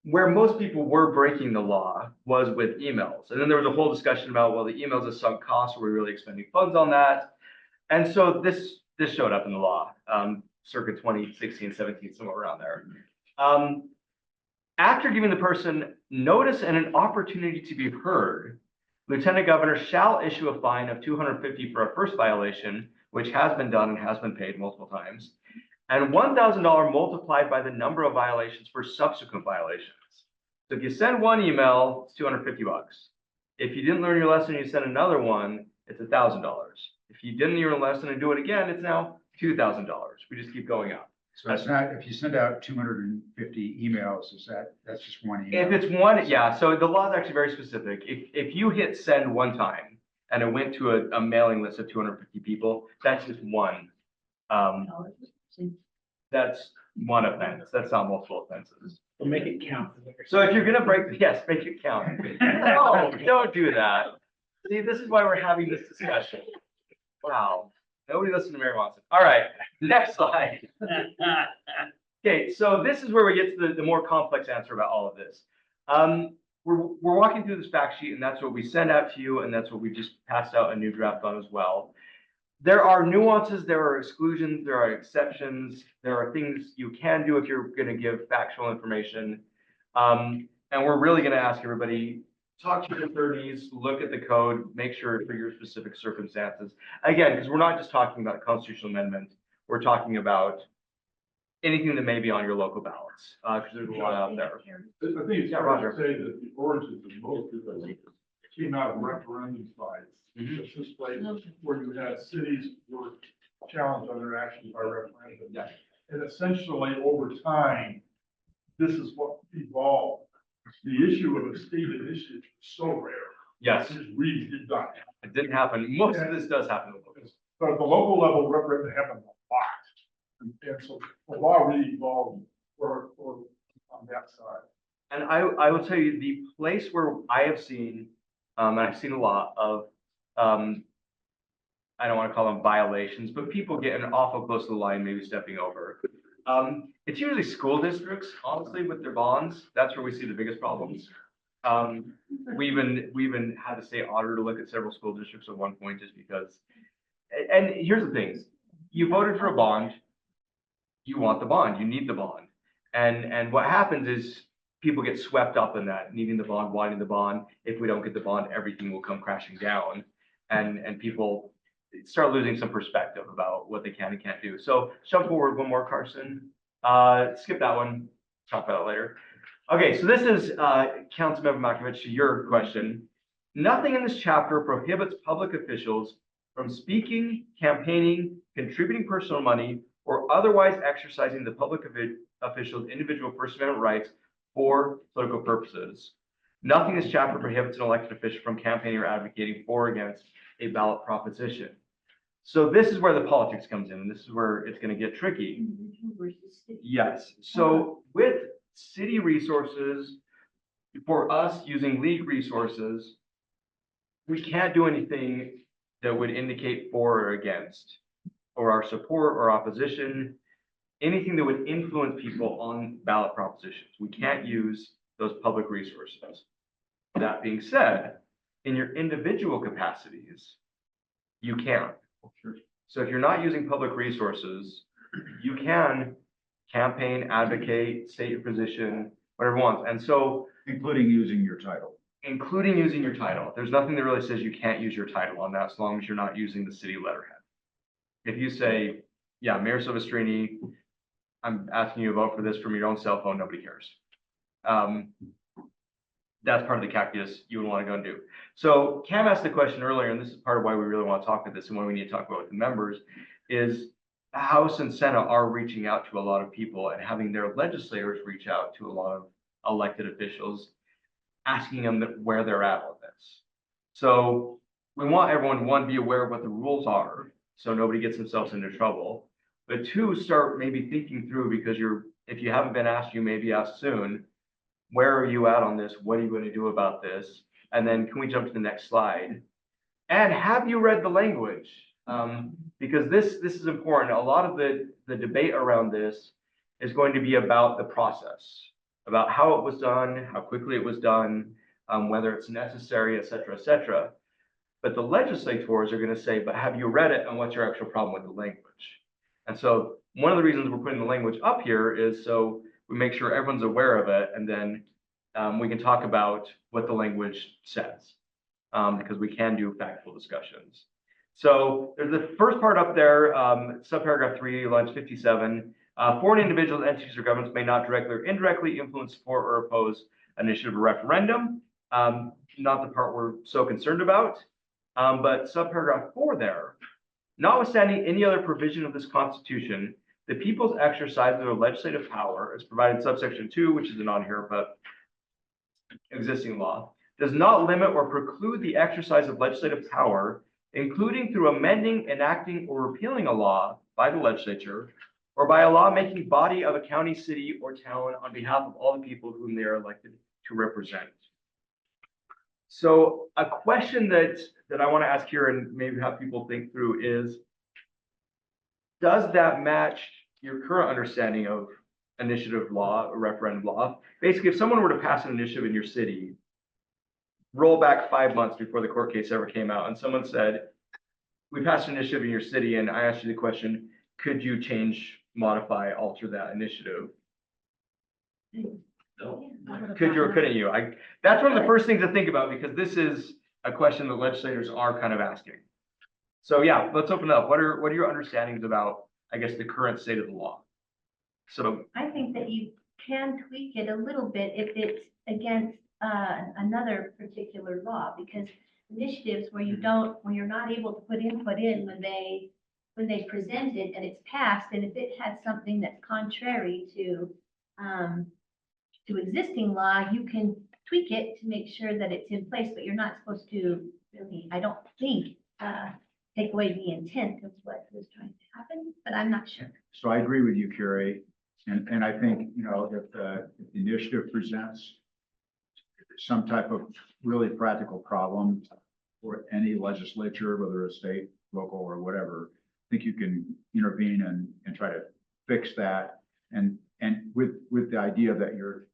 Where most people were breaking the law was with emails. And then there was a whole discussion about, well, the emails are sunk cost, are we really expending funds on that? And so this showed up in the law, circa 2016, 17, somewhere around there. After giving the person notice and an opportunity to be heard, Lieutenant Governor shall issue a fine of $250 for a first violation, which has been done and has been paid multiple times, and $1,000 multiplied by the number of violations for subsequent violations. So if you send one email, it's $250. If you didn't learn your lesson and you send another one, it's $1,000. If you didn't learn your lesson and do it again, it's now $2,000. We just keep going up. So it's not, if you send out 250 emails, that's just one email? If it's one, yeah, so the law is actually very specific. If you hit send one time and it went to a mailing list of 250 people, that's just one. That's one offense. That's not multiple offenses. We'll make it count. So if you're gonna break, yes, make it count. No, don't do that. See, this is why we're having this discussion. Wow, nobody listened to Mary Watson. All right, next slide. Okay, so this is where we get to the more complex answer about all of this. We're walking through this fact sheet, and that's what we send out to you, and that's what we just passed out a new draft on as well. There are nuances, there are exclusions, there are exceptions, there are things you can do if you're going to give factual information. And we're really going to ask everybody, talk to your attorneys, look at the code, make sure for your specific circumstances. Again, because we're not just talking about a constitutional amendment, we're talking about anything that may be on your local ballots, because there's a lot out there. I think it's Yeah, fair Roger. to say that the origins of most of this came out of referendum sites. It's this place where you had cities were challenged on their actions by referendum. Yeah. And essentially, over time, this is what evolved. The issue of a state initiative is so rare. Yes, It really did not happen. it didn't happen. Most of this does happen. But at the local level, referendum happened a lot. And so the law really evolved for on that side. And I will tell you, the place where I have seen, and I've seen a lot of, I don't want to call them violations, but people getting awful close to the line, maybe stepping over. It's usually school districts, honestly, with their bonds. That's where we see the biggest problems. We even had the state auditor look at several school districts at one point just because. And here's the thing: you voted for a bond, you want the bond, you need the bond, and what happens is people get swept up in that, needing the bond, wanting the bond. If we don't get the bond, everything will come crashing down. And people start losing some perspective about what they can and can't do. So jump forward one more, Carson. Skip that one, talk about it later. Okay, so this is Councilmember Malkovich, to your question. Nothing in this chapter prohibits public officials from speaking, campaigning, contributing personal money, or otherwise exercising the public official's individual First Amendment rights for political purposes. Nothing in this chapter prohibits an elected official from campaigning or advocating for or against a ballot proposition. So this is where the politics comes in, and this is where it's going to get tricky. Yes. So with city resources, for us using league resources, we can't do anything that would indicate for or against, or our support or opposition, anything that would influence people on ballot propositions. We can't use those public resources. That being said, in your individual capacities, you can. So if you're not using public resources, you can campaign, advocate, state your position, whatever you want. And so, Including using your title. including using your title. There's nothing that really says you can't use your title on that, as long as you're not using the city letterhead. If you say, yeah, Mayor Silvestrini, I'm asking you to vote for this from your own cell phone, nobody cares. That's part of the calculus you would want to go and do. So Cam asked the question earlier, and this is part of why we really want to talk about this and why we need to talk about with the members, is House and Senate are reaching out to a lot of people and having their legislators reach out to a lot of elected officials, asking them where they're at on this. So we want everyone, one, be aware of what the rules are, so nobody gets themselves into trouble. But two, start maybe thinking through, because if you haven't been asked, you may be asked soon, where are you at on this? What are you going to do about this? And then can we jump to the next slide? And have you read the language? Because this is important. A lot of the debate around this is going to be about the process, about how it was done, how quickly it was done, whether it's necessary, et cetera, et cetera. But the legislators are going to say, but have you read it, and what's your actual problem with the language? And so one of the reasons we're putting the language up here is so we make sure everyone's aware of it, and then we can talk about what the language says, because we can do factual discussions. So there's the first part up there, subparagraph 3, lines 57. Foreign individuals, entities, or governments may not directly or indirectly influence, support, or oppose an initiative or referendum. Not the part we're so concerned about. But subparagraph 4 there, notwithstanding any other provision of this Constitution, the people's exercise of their legislative power, as provided in subsection 2, which is a non here, but existing law, does not limit or preclude the exercise of legislative power, including through amending, enacting, or repealing a law by the legislature, or by a lawmaking body of a county, city, or town on behalf of all the people whom they are elected to represent. So a question that I want to ask here, and maybe have people think through, is, does that match your current understanding of initiative law or referendum law? Basically, if someone were to pass an initiative in your city, roll back 5 months before the court case ever came out, and someone said, we passed an initiative in your city, and I asked you the question, could you change, modify, alter that initiative? No. Could you or couldn't you? That's one of the first things to think about, because this is a question that legislators are kind of asking. So yeah, let's open it up. What are your understandings about, I guess, the current state of the law? So I think that you can tweak it a little bit if it's against another particular law, because initiatives where you're not able to put input in when they present it and it's passed, and if it has something that's contrary to existing law, you can tweak it to make sure that it's in place, but you're not supposed to really, I don't think, take away the intent of what was trying to happen, but I'm not sure. So I agree with you, Carrie. And I think, if the initiative presents some type of really practical problem for any legislature, whether it's state, local, or whatever, I think you can intervene and try to fix that. And with the idea that you're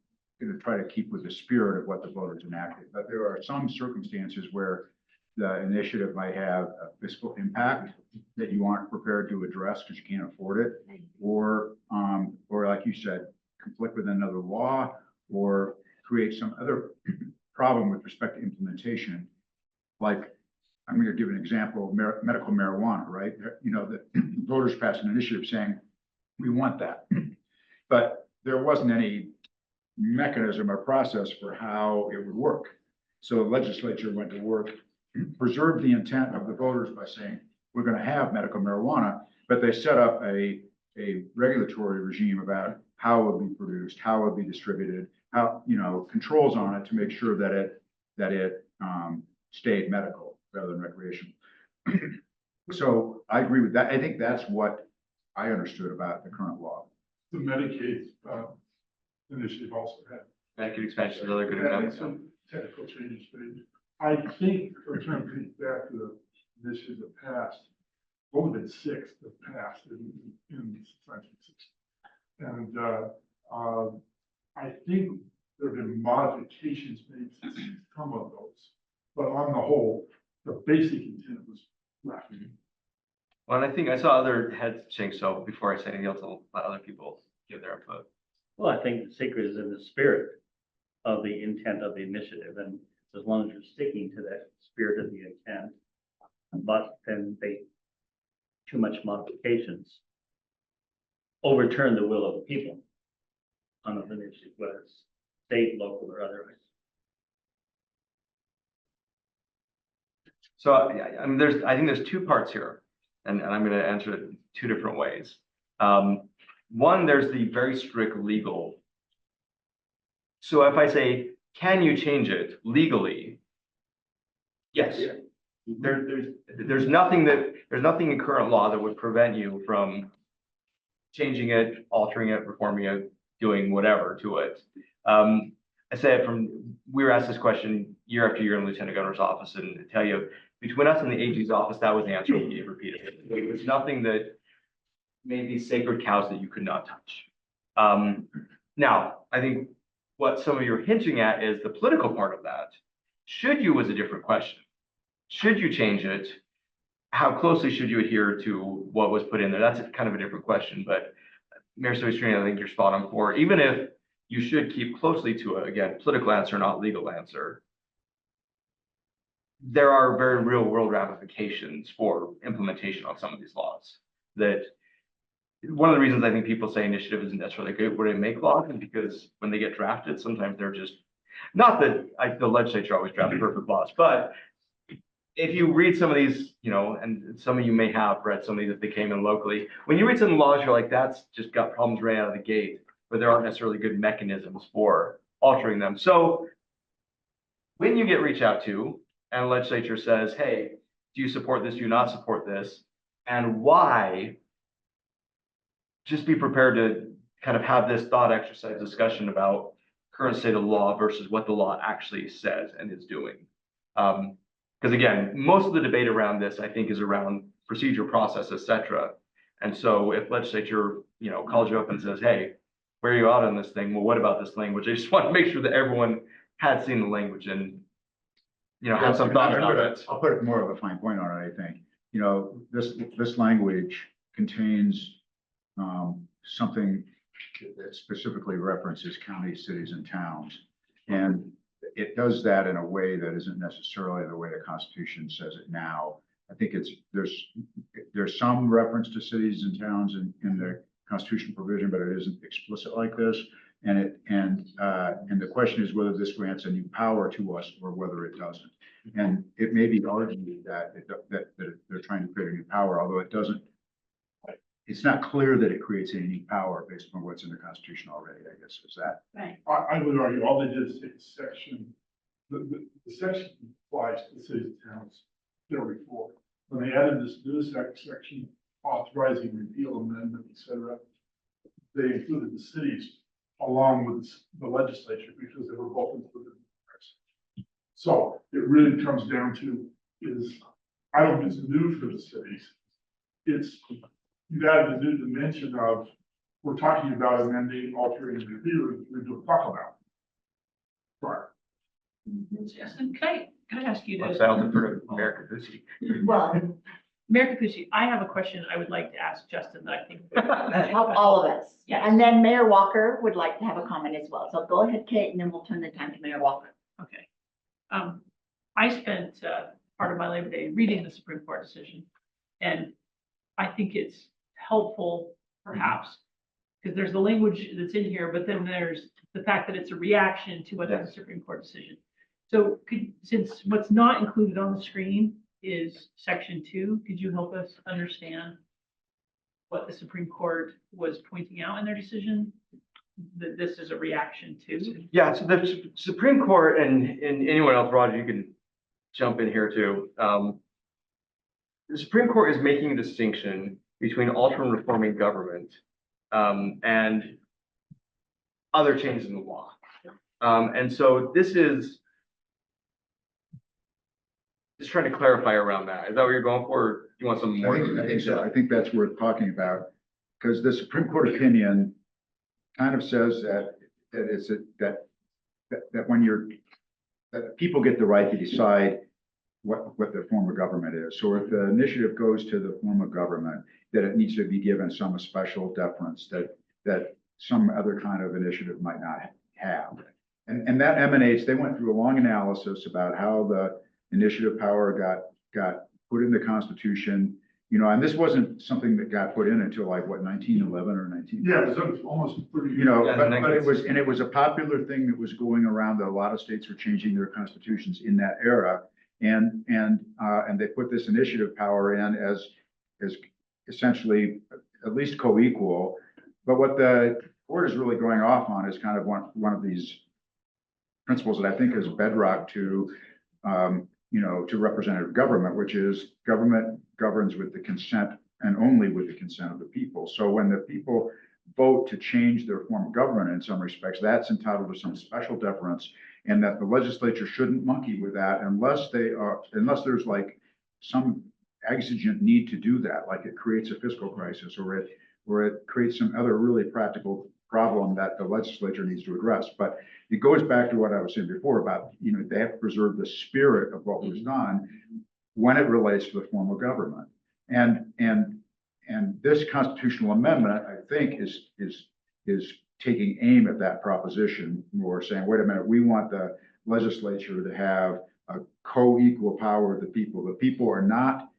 going to try to keep with the spirit of what the voters enacted. But there are some circumstances where the initiative might have a fiscal impact that you aren't prepared to address because you can't afford it, or like you said, conflict with another law, or create some other problem with respect to implementation. Like, I'm going to give an example of medical marijuana, right? You know, the voters passed an initiative saying, we want that. But there wasn't any mechanism or process for how it would work. So the legislature went to work, preserved the intent of the voters by saying, we're going to have medical marijuana, but they set up a regulatory regime about how it would be produced, how it would be distributed, how, you know, controls on it to make sure that it stayed medical rather than recreational. So I agree with that. I think that's what I understood about the current law. The Medicaid initiative also had. Medicaid expansion is another good had example. some technical changes made. I think, I'm trying to think back to the initiatives that passed, only been 6 that passed in 1960. And I think there have been modifications made to some of those. But on the whole, the basic intent was left. Well, and I think I saw other heads saying so. Before I say anything else, I'll let other people give their input. Well, I think the secret is in the spirit of the intent of the initiative, and as long as you're sticking to that spirit of the intent, but then too much modifications overturn the will of the people on an initiative, whether it's state, local, or otherwise. So I mean, I think there's 2 parts here, and I'm going to answer it 2 different ways. One, there's the very strict legal. So if I say, can you change it legally? Yes. There's nothing in current law that would prevent you from changing it, altering it, reforming it, doing whatever to it. I say it we were asked this question year after year in the Lieutenant Governor's office, and I tell you, between us and the AG's office, that was the answer we gave repeatedly. There was nothing that made these sacred cows that you could not touch. Now, I think what some of you are hinting at is the political part of that. Should you was a different question. Should you change it? How closely should you adhere to what was put in there? That's kind of a different question, but Mayor Silvestrini, I think you're spot on for, even if you should keep closely to it, again, political answer, not legal answer, there are very real world ramifications for implementation on some of these laws. That one of the reasons I think people say initiative isn't necessarily good where they make laws is because when they get drafted, sometimes they're just, not that the legislature always drafts perfect laws, but if you read some of these, you know, and some of you may have read some of these if they came in locally, when you read some laws, you're like, that's just got problems right out of the gate, but there aren't necessarily good mechanisms for altering them. So when you get reached out to and the legislature says, hey, do you support this? Do you not support this? And why? Just be prepared to kind of have this thought exercise discussion about current state of law versus what the law actually says and is doing. Because again, most of the debate around this, I think, is around procedure, process, et cetera. And so if legislature, you know, calls you up and says, hey, where are you out on this thing? Well, what about this language? I just want to make sure that everyone had seen the language and, you know, had some thoughts about it. I'll put more of a fine point on it, I think. You know, this language contains something that specifically references counties, cities, and towns. And it does that in a way that isn't necessarily the way the Constitution says it now. I think there's some reference to cities and towns in the constitutional provision, but it isn't explicit like this. And the question is whether this grants a new power to us or whether it doesn't. And it may be argued that they're trying to create a new power, although it doesn't. It's not clear that it creates any new power based on what's in the Constitution already, I guess, is that. Right. I would argue all they did is take the section, the section applies to cities and towns there before. When they added this new section authorizing repeal, amendment, et cetera, they included the cities along with the legislature because they were both included in the section. So it really comes down to I don't think it's new for the cities. You've added a new dimension of, we're talking about amending, altering, and repealing, we don't talk about. Right. Justin, can I ask you this? Sounds for America, this. Well, Mayor Kaufusi, I have a question I would like to ask Justin that I think. Help all of us. Yes. And then Mayor Walker would like to have a comment as well. So go ahead, Kate, and then we'll turn the time to Mayor Walker. Okay. I spent part of my Labor Day reading the Supreme Court decision, and I think it's helpful, perhaps, because there's the language that's in here, but then there's the fact that it's a reaction to what's in the Supreme Court decision. So since what's not included on the screen is section 2, could you help us understand what the Supreme Court was pointing out in their decision, that this is a reaction to? Yeah, so the Supreme Court and anyone else, Roger, you can jump in here too. The Supreme Court is making a distinction between altering and reforming government and other changes in the law. And so this is just trying to clarify around that. Is that what you're going for? Or do you want some more? I think so. I think that's worth talking about, because the Supreme Court opinion kind of says that when that people get the right to decide what the form of government is. So if the initiative goes to the form of government, that it needs to be given some special deference that some other kind of initiative might not have. And that emanates, they went through a long analysis about how the initiative power got put in the Constitution, and this wasn't something that got put in until like, what, 1911 or 19? Yeah, it was almost 30 years. But it was a popular thing that was going around, that a lot of states were changing their constitutions in that era. And they put this initiative power in as essentially at least co-equal. But what the court is really going off on is kind of one of these principles that I think is bedrock to representative government, which is government governs with the consent and only with the consent of the people. So when the people vote to change their form of government in some respects, that's entitled to some special deference, and that the legislature shouldn't monkey with that unless there's like some exigent need to do that, like it creates a fiscal crisis or it creates some other really practical problem that the legislature needs to address. But it goes back to what I was saying before about, they have to preserve the spirit of what was done when it relates to the form of government. And this constitutional amendment, I think, is taking aim at that proposition, more saying, wait a minute, we want the legislature to have a co-equal power with the people. The people are not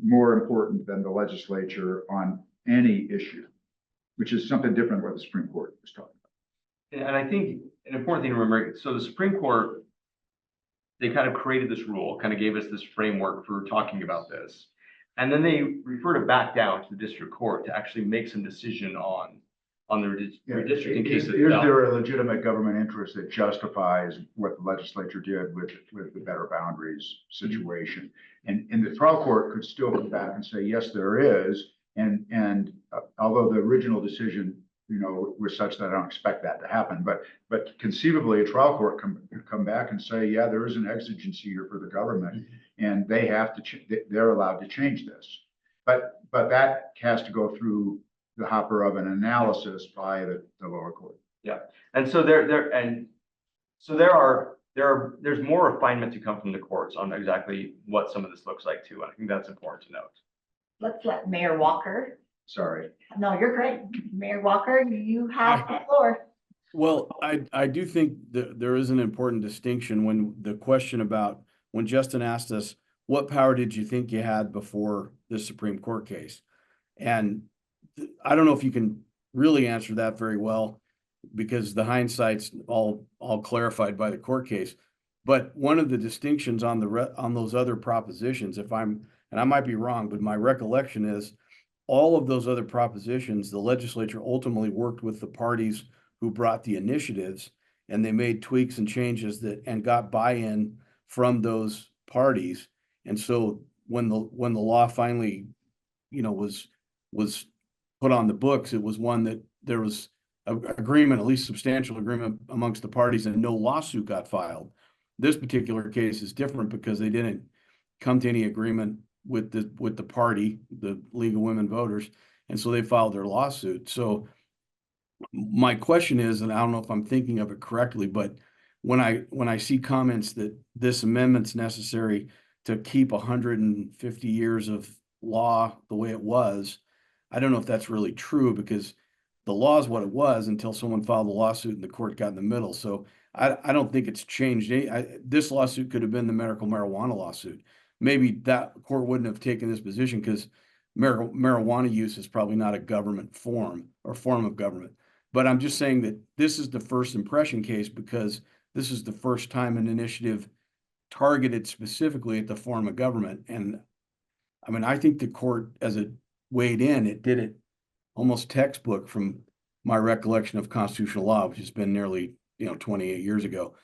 more important than the legislature on any issue, which is something different than what the Supreme Court was talking about. And I think an important thing to remember, so the Supreme Court, they kind of created this rule, kind of gave us this framework for talking about this. And then they referred it back down to the district court to actually make some decision on the redistricting case Is itself. there a legitimate government interest that justifies what the legislature did with the better boundaries situation? And the trial court could still come back and say, yes, there is. And although the original decision, was such that I don't expect that to happen, but conceivably a trial court could come back and say, yeah, there is an exigency here for the government, and they have to, they're allowed to change this. But that has to go through the hopper of an analysis by the lower court. Yeah, and so there's more refinement to come from the courts on exactly what some of this looks like too. And I think that's important to note. Let's let Mayor Walker. Sorry. No, you're great. Mayor Walker, you have the floor. Well, I do think that there is an important distinction when the question about when Justin asked us, what power did you think you had before the Supreme Court case? And I don't know if you can really answer that very well because the hindsight's all clarified by the court case. But one of the distinctions on those other propositions, and I might be wrong, but my recollection is all of those other propositions, the legislature ultimately worked with the parties who brought the initiatives, and they made tweaks and changes and got buy-in from those parties. And so when the law finally, was put on the books, it was one that there was agreement, at least substantial agreement amongst the parties, and no lawsuit got filed. This particular case is different because they didn't come to any agreement with the party, the League of Women Voters, and so they filed their lawsuit. So my question is, and I don't know if I'm thinking of it correctly, but when I see comments that this amendment's necessary to keep 150 years of law the way it was. I don't know if that's really true because the law is what it was until someone filed a lawsuit and the court got in the middle. So I don't think it's changed. This lawsuit could have been the medical marijuana lawsuit. Maybe that court wouldn't have taken this position because marijuana use is probably not a government form or form of government. But I'm just saying that this is the first impression case because this is the first time an initiative targeted specifically at the form of government. And I mean, I think the court, as it weighed in, it did it almost textbook from my recollection of constitutional law, which has been nearly, 28 years ago.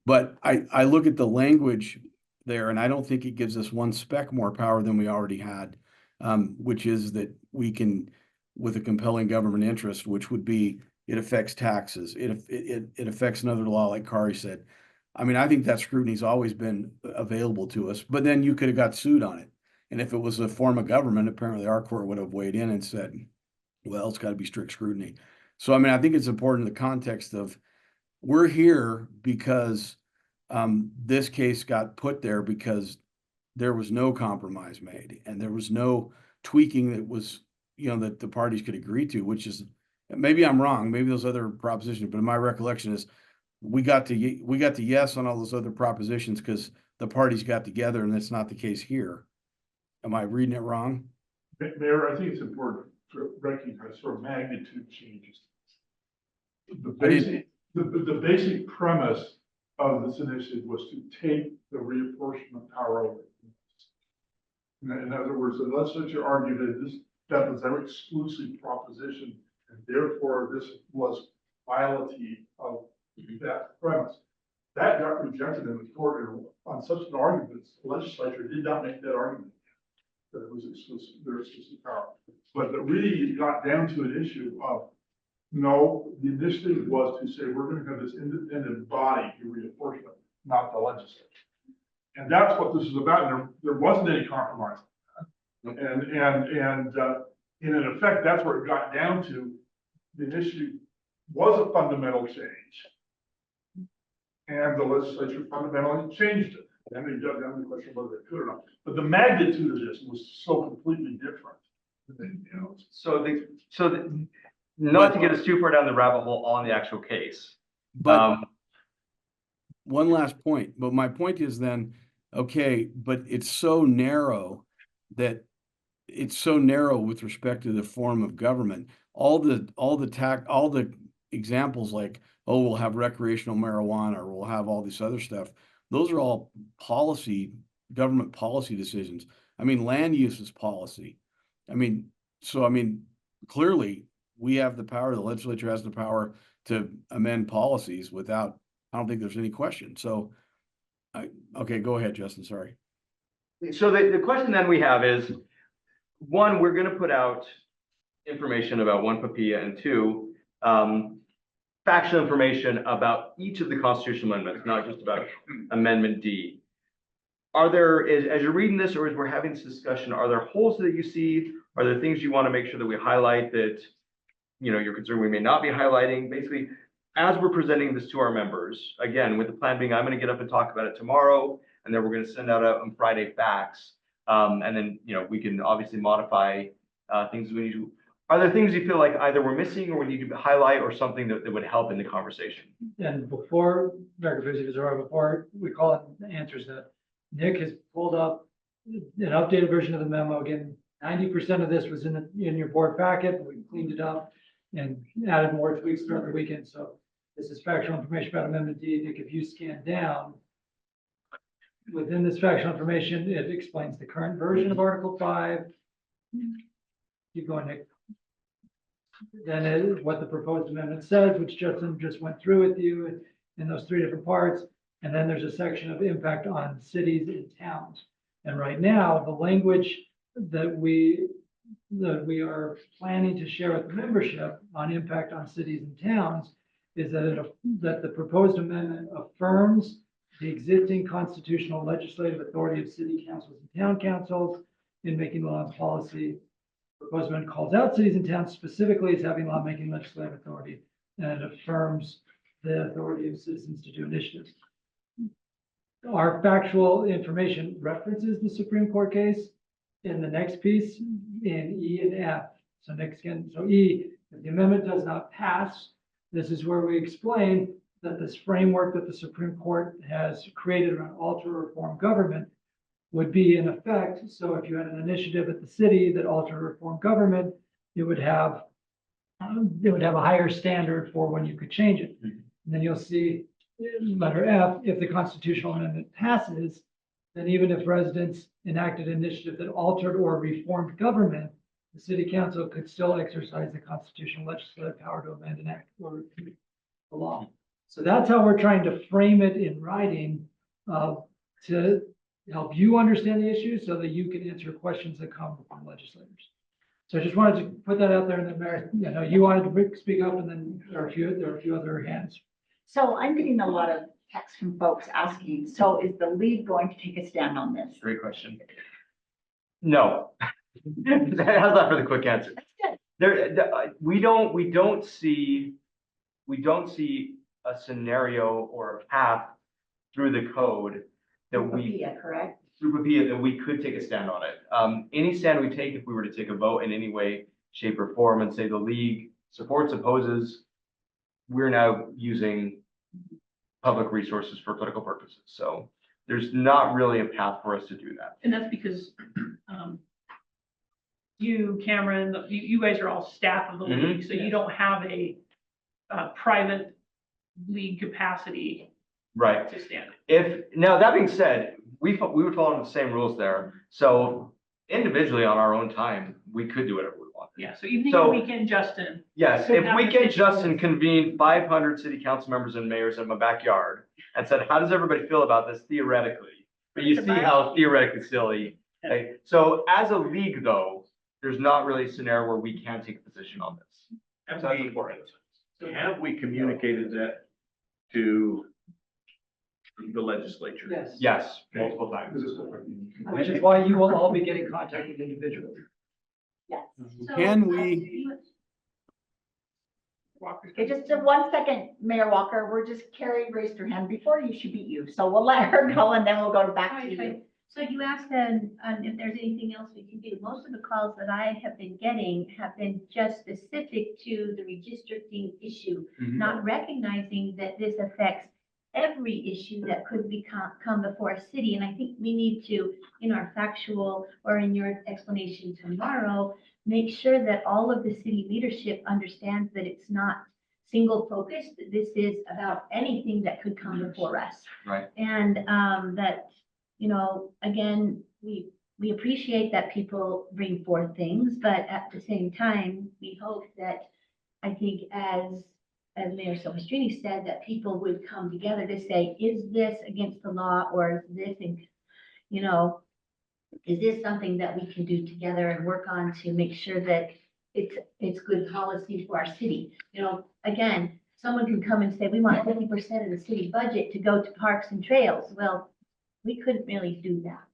But I look at the language there, and I don't think it gives us one speck more power than we already had, which is that we can, with a compelling government interest, which would be it affects taxes, it affects another law, like Kari said. I mean, I think that scrutiny's always been available to us, but then you could have got sued on it. And if it was a form of government, apparently our court would have weighed in and said, well, it's got to be strict scrutiny. So, I mean, I think it's important in the context of we're here because this case got put there because there was no compromise made and there was no tweaking that was, that the parties could agree to, which is, maybe I'm wrong, maybe those other propositions, but in my recollection is we got to yes on all those other propositions because the parties got together, and that's not the case here. Am I reading it wrong? Mayor, I think it's important to recognize sort of magnitude changes. The basic premise of this initiative was to take the reapportionment power away. In other words, the legislature argued that was their exclusive proposition, and therefore this was violative of that premise. That got rejected in the court, and on such an argument, the legislature did not make that argument that it was exclusive, their exclusive power. But it really got down to an issue of, no, the initiative was to say, we're going to have this independent body do reapportionment, not the legislature. And that's what this is about. And there wasn't any compromise. And in effect, that's where it got down to. The initiative was a fundamental change. And the legislature fundamentally changed it. And they got down to the question whether they could or not. But the magnitude of this was so completely different. Not to get us too far down the rabbit hole on the actual case. But one last point, but my point is then, okay, but it's so narrow with respect to the form of government. All the examples like, oh, we'll have recreational marijuana or we'll have all this other stuff. Those are all government policy decisions. I mean, land use is policy. Clearly we have the power, the legislature has the power to amend policies I don't think there's any question. So, okay, go ahead, Justin, sorry. So the question then we have is, one, we're going to put out information about one PAPIA, and two, factual information about each of the constitutional amendments, not just about Amendment D. Are there, as you're reading this or as we're having this discussion, are there holes that you see? Are there things you want to make sure that we highlight that, you're concerned we may not be highlighting? Basically, as we're presenting this to our members, again, with the plan being, I'm going to get up and talk about it tomorrow, and then we're going to send out on Friday facts. And then, we can obviously modify things we need to. Are there things you feel like either we're missing or we need to highlight or something that would help in the conversation? And before we call it the answers, that Nick has pulled up an updated version of the memo. Again, 90% of this was in your board packet. We cleaned it up and added more tweaks throughout the weekend. So this is factual information about Amendment D. Nick, if you scan down, within this factual information, it explains the current version of Article 5. Keep going, Nick. Then what the proposed amendment says, which Justin just went through with you in those 3 different parts. And then there's a section of impact on cities and towns. And right now, the language that we are planning to share with the membership on impact on cities and towns is that the proposed amendment affirms the existing constitutional legislative authority of city councils and town councils in making law and policy. Proposed amendment calls out cities and towns specifically as having lawmaking legislative authority, and it affirms the authority of citizens to do initiatives. Our factual information references the Supreme Court case, in the next piece in E and F. So next again, so E, if the amendment does not pass, this is where we explain that this framework that the Supreme Court has created around alter or reform government would be in effect. So if you had an initiative at the city that alter or reform government, it would have a higher standard for when you could change it. And then you'll see letter F, if the constitutional amendment passes, then even if residents enacted an initiative that altered or reformed government, the city council could still exercise the constitutional legislative power to amend, enact, or repeal the law. So that's how we're trying to frame it in writing, to help you understand the issue so that you can answer questions that come from legislators. So I just wanted to put that out there, and then Mary, you know, you wanted to speak up, and then there are a few other hands. So I'm getting a lot of texts from folks asking, so is the league going to take a stand on this? Great question. No. How's that for the quick answer? We don't see a scenario or a path through the code that we, correct? through Papilla, that we could take a stand on it. Any stand we take, if we were to take a vote in any way, shape, or form and say the league supports, opposes, we're now using public resources for political purposes. So there's not really a path for us to do that. And that's because, you, Cameron, you guys are all staff of the league, so you don't have a private league capacity. Right. To stand. Now that being said, we would follow the same rules there. So individually on our own time, we could do whatever we want. Yeah, so evening and weekend, Justin. Yes, if weekend Justin convened 500 city council members and mayors in my backyard and said, how does everybody feel about this theoretically? But you see how theoretically silly. Okay? So as a league though, there's not really a scenario where we can take a position on this. Have we communicated that to the legislature? Yes. Yes, multiple times. Which is why you will all be getting contacted individually. Yes. Can we? Okay, just 1 second, Mayor Walker, we're just, Carrie raised her hand before you, she beat you, so we'll let her go and then we'll go back to you. So you asked them if there's anything else we can do. Most of the calls that I have been getting have been just specific to the redistricting issue, not recognizing that this affects every issue that could come before a city. And I think we need to, in our factual or in your explanation tomorrow, make sure that all of the city leadership understands that it's not single focused. This is about anything that could come before us. Right. And that, you know, again, we appreciate that people bring forth things, but at the same time, we hope that, I think as Mayor Silvestrini said, that people would come together to say, is this against the law, or is this, you know, is this something that we can do together and work on to make sure that it's good policy for our city? You know, again, someone can come and say, we want 50% of the city budget to go to parks and trails. Well, we couldn't really do that,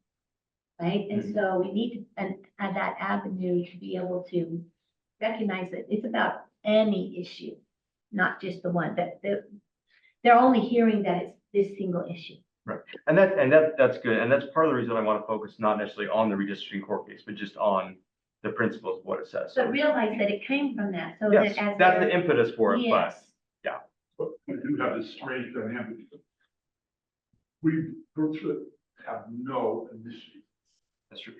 right? And so we need to add that avenue to be able to recognize that it's about any issue, not just the one that they're only hearing that it's this single issue. Right. And that's good. And that's part of the reason I want to focus not necessarily on the redistricting court case, but just on the principles of what it says. So realize that it came from that. So yes, that as that's the impetus for it. Yes. But yeah. But we do have this strange dynamic. We virtually have no initiative. That's true.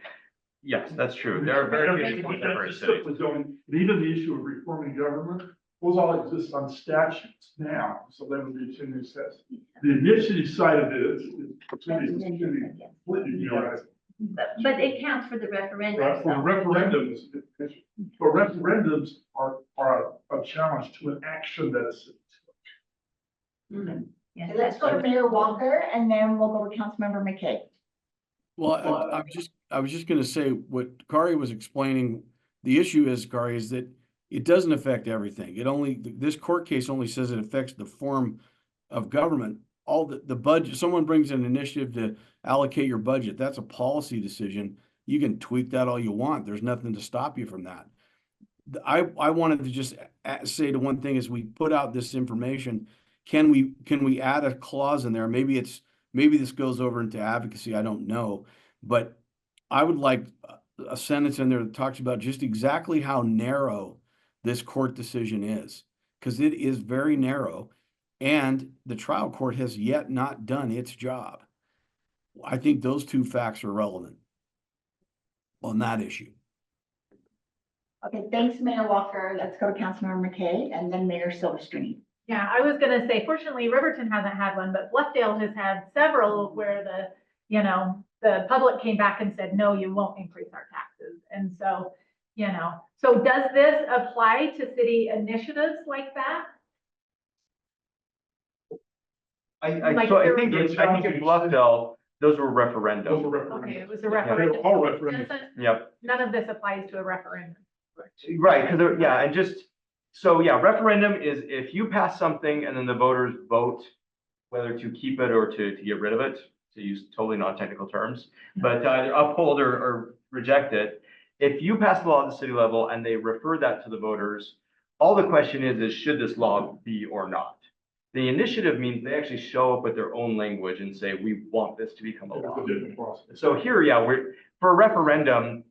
Yes, that's true. There are very few contemporary cities. Even the issue of reforming government, those all exist on statutes now, so that would be a new says. The initiative side of it is completely, you know, But it counts for the referendum. for referendums, but referendums are a challenge to an action that is. Yes, Okay, let's go to Mayor Walker and then we'll go to Councilmember McKay. Well, I was just going to say what Kari was explaining. The issue is, Kari, is that it doesn't affect everything. This court case only says it affects the form of government. All the budget, someone brings an initiative to allocate your budget. That's a policy decision. You can tweak that all you want. There's nothing to stop you from that. I wanted to just say the one thing as we put out this information, can we add a clause in there? Maybe this goes over into advocacy. I don't know, but I would like a sentence in there that talks about just exactly how narrow this court decision is, because it is very narrow, and the trial court has yet not done its job. I think those two facts are relevant on that issue. Okay, thanks, Mayor Walker. Let's go to Councilmember McKay and then Mayor Silverstream. Yeah, I was gonna say, fortunately, Riverton hasn't had one, but Bluffdale has had several where the public came back and said, no, you won't increase our taxes. And so, so does this apply to city initiatives like that? I think in Bluffdale, those were referendum. Okay, it was a referendum. All referendum. Yep. None of this applies to a referendum. Right, because and just, so yeah, referendum is if you pass something and then the voters vote whether to keep it or to get rid of it, to use totally non-technical terms, but either uphold or reject it. If you pass the law at the city level and they refer that to the voters, all the question is should this law be or not? The initiative means they actually show up with their own language and say, we want this to become a law. So here, yeah, for a referendum.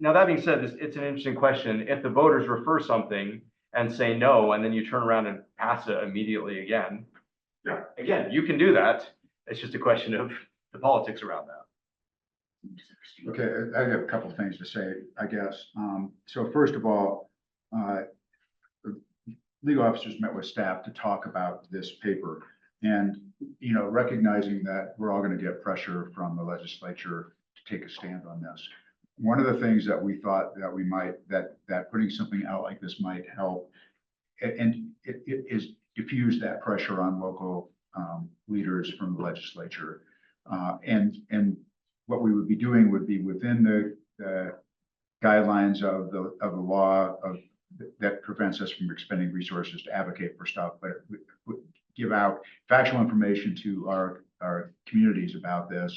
Now, that being said, it's an interesting question. If the voters refer something and say no, and then you turn around and pass it immediately again, Yeah. Again, you can do that. It's just a question of the politics around that. Okay, I have a couple of things to say, I guess. So first of all, legal officers met with staff to talk about this paper. And, recognizing that we're all going to get pressure from the legislature to take a stand on this. One of the things that we thought that we might, that putting something out like this might help, and it is diffuse that pressure on local leaders from the legislature. And what we would be doing would be within the guidelines of the law that prevents us from expending resources to advocate for stuff, but give out factual information to our communities about this.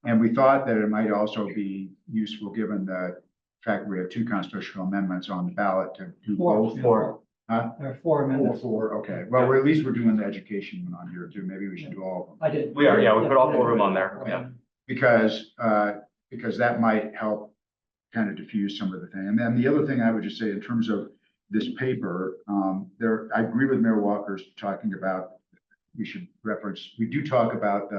And we thought that it might also be useful, given the fact we have two constitutional amendments on the ballot, to do both. Four. Huh? There are 4 amendments. Four, okay. Well, at least we're doing the education one on here too. Maybe we should do all of them. I did. We are, yeah, we put all 4 of them on there, yeah. Because that might help kind of diffuse some of the thing. And then the other thing I would just say in terms of this paper, I agree with Mayor Walker's talking about, we do talk about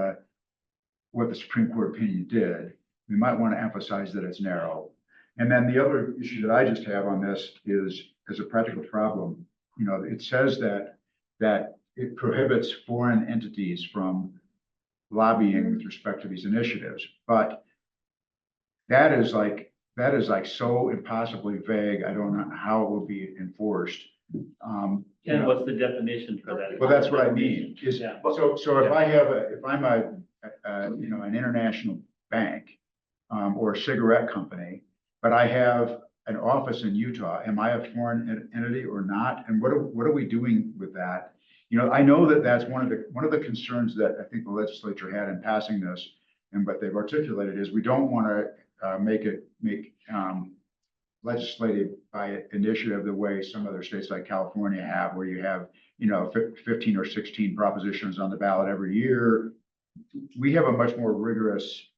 what the Supreme Court opinion did. We might want to emphasize that it's narrow. And then the other issue that I just have on this is, as a practical problem, it says that it prohibits foreign entities from lobbying with respect to these initiatives. But that is like so impossibly vague. I don't know how it will be enforced. And what's the definition for that? Well, that's what I mean. Yeah. So if I'm an international bank, or a cigarette company, but I have an office in Utah, am I a foreign entity or not? And what are we doing with that? I know that that's one of the concerns that I think the legislature had in passing this, and what they've articulated is we don't want to make legislative by initiative the way some other states like California have, where you have 15 or 16 propositions on the ballot every year. We have a much more rigorous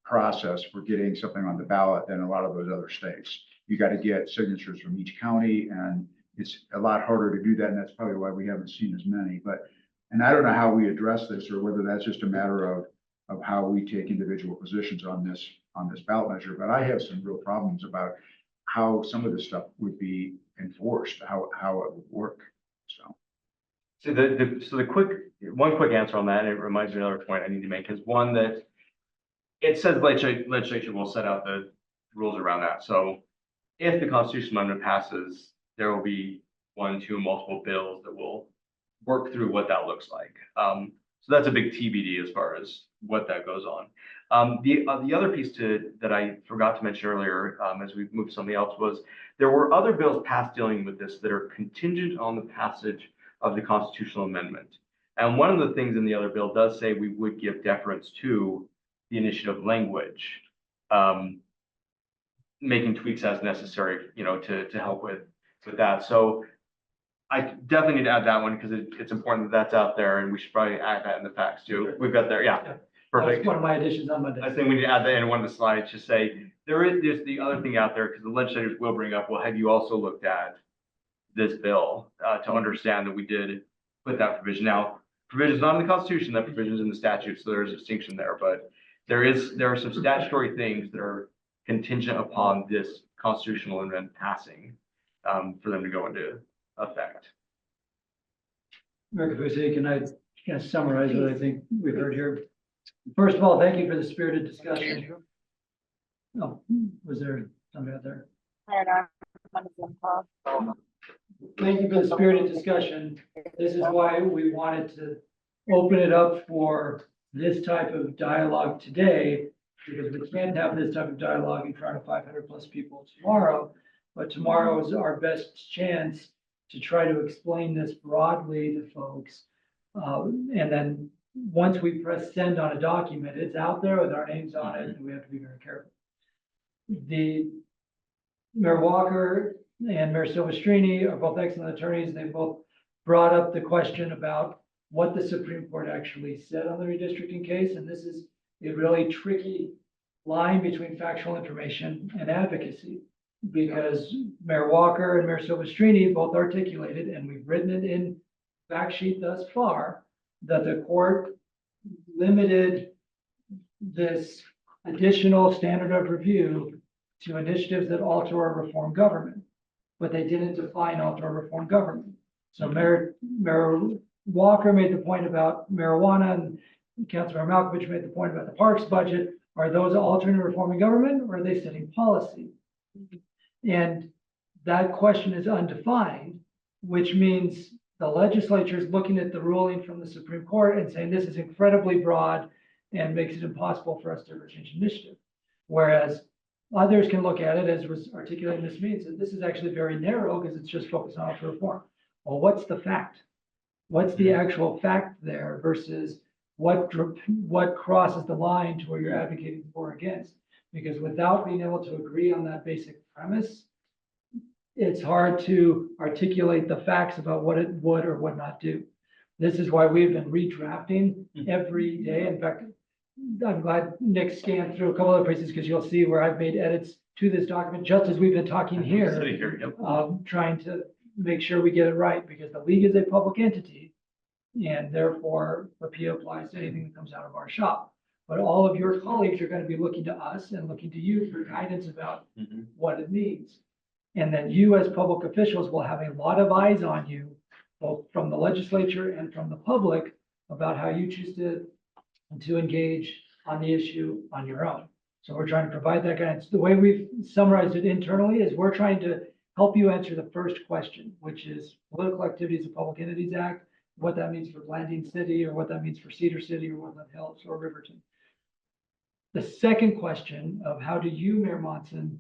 process for getting something on the ballot than a lot of those other states. You got to get signatures from each county, and it's a lot harder to do that, and that's probably why we haven't seen as many. And I don't know how we address this, or whether that's just a matter of how we take individual positions on this ballot measure. But I have some real problems about how some of this stuff would be enforced, how it would work. So one quick answer on that, and it reminds me of another point I need to make, is one that it says legislature will set out the rules around that. So if the Constitutional Amendment passes, there will be 1, 2, multiple bills that will work through what that looks like. So that's a big TBD as far as what that goes on. The other piece that I forgot to mention earlier, as we moved to something else, was there were other bills passed dealing with this that are contingent on the passage of the constitutional amendment. And one of the things in the other bill does say we would give deference to the initiative language, making tweaks as necessary, to help with that. So I definitely need to add that one because it's important that that's out there, and we should probably add that in the facts too. We've got there, yeah. Perfect. One of my additions on Monday. I think we need to add that in one of the slides, just say, there's the other thing out there, because the legislators will bring up, well, have you also looked at this bill, to understand that we did put that provision. Now, provision's not in the Constitution, that provision's in the statute, so there's a distinction there, but there are some statutory things that are contingent upon this constitutional amendment passing, for them to go into effect. Mayor Kaufusi, can I kind of summarize what I think we've heard here? First of all, thank you for the spirited discussion. Oh, was there somebody out there? Thank you for the spirited discussion. This is why we wanted to open it up for this type of dialogue today, because we can't have this type of dialogue in front of 500 plus people tomorrow. But tomorrow is our best chance to try to explain this broadly to folks. And then once we press send on a document, it's out there with our names on it, and we have to be very careful. The Mayor Walker and Mayor Silvestrini are both excellent attorneys. They both brought up the question about what the Supreme Court actually said on the redistricting case. And this is a really tricky line between factual information and advocacy, because Mayor Walker and Mayor Silvestrini both articulated, and we've written it in fact sheet thus far, that the court limited this additional standard of review to initiatives that alter or reform government, but they didn't define alter or reform government. So Mayor Walker made the point about marijuana, and Councilmember Malkovich made the point about the parks budget. Are those altering or reforming government, or are they setting policy? And that question is undefined, which means the legislature is looking at the ruling from the Supreme Court and saying this is incredibly broad and makes it impossible for us to ever change initiative. Whereas others can look at it, as was articulated in this means, that this is actually very narrow because it's just focused on alter reform. Well, what's the fact? What's the actual fact there versus what crosses the line to where you're advocating for or against? Because without being able to agree on that basic premise, it's hard to articulate the facts about what it would or would not do. This is why we've been redrafting every day. In fact, I'm glad Nick scanned through a couple other places, because you'll see where I've made edits to this document just as we've been talking here, trying to make sure we get it right, because the league is a public entity, and therefore the PO applies to anything that comes out of our shop. But all of your colleagues are going to be looking to us and looking to you for guidance about what it means. And then you as public officials will have a lot of eyes on you, both from the legislature and from the public, about how you choose to engage on the issue on your own. So we're trying to provide that guidance. The way we've summarized it internally is we're trying to help you answer the first question, which is Political Activities of Public Entities Act, what that means for Blanding City, or what that means for Cedar City, or Woodland Hills, or Riverton. The second question of how do you, Mayor Monson,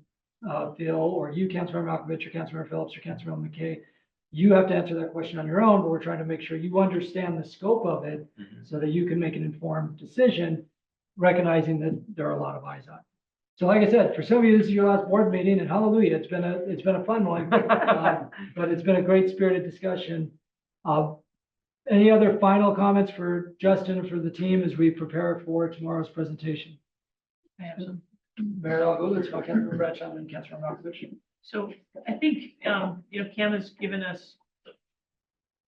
feel, or you, Councilmember Malkovich, or Councilmember Phillips, or Councilmember McKay, you have to answer that question on your own, but we're trying to make sure you understand the scope of it so that you can make an informed decision, recognizing that there are a lot of eyes on it. So like I said, for some of you, this is your last board meeting, and hallelujah, it's been a fun one, but it's been a great spirited discussion. Any other final comments for Justin or for the team as we prepare for tomorrow's presentation? I have some. Mayor, I'll go, let's go, Councilmember Bradshaw and Councilmember Malkovich. So I think, Cam has given us,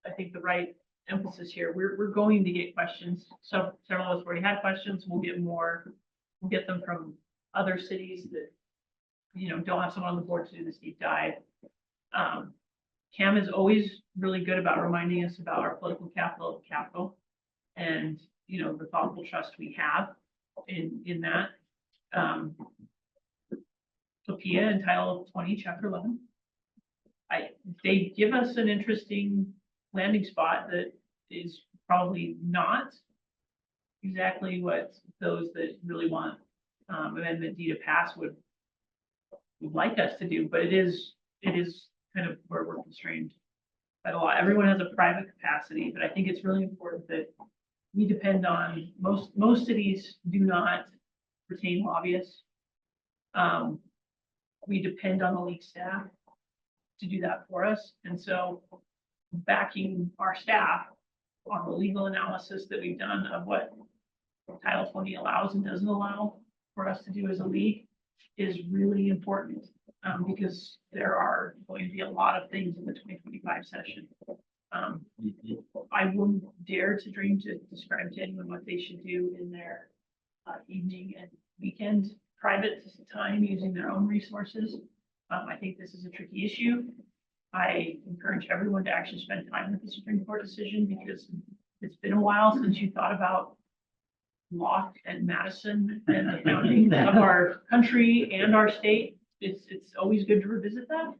I think, the right emphasis here. We're going to get questions. So several of us already had questions. We'll get more. We'll get them from other cities that, don't have someone on the board to do this deep dive. Cam is always really good about reminding us about our political capital and, the thoughtful trust we have in that. Sophia in Title 20, Chapter 11. They give us an interesting landing spot that is probably not exactly what those that really want Amendment D to pass would like us to do, but it is kind of where we're constrained by the law. Everyone has a private capacity, but I think it's really important that we depend on most cities do not retain lobbyists. We depend on the league staff to do that for us. And so backing our staff on the legal analysis that we've done of what Title 20 allows and doesn't allow for us to do as a league is really important. Because there are going to be a lot of things in the 2025 session. I wouldn't dare to dream to describe to anyone what they should do in their evening and weekend private time using their own resources. I think this is a tricky issue. I encourage everyone to actually spend time with the Supreme Court decision because it's been a while since you thought about Locke and Madison and the founding of our country and our state. It's always good to revisit that.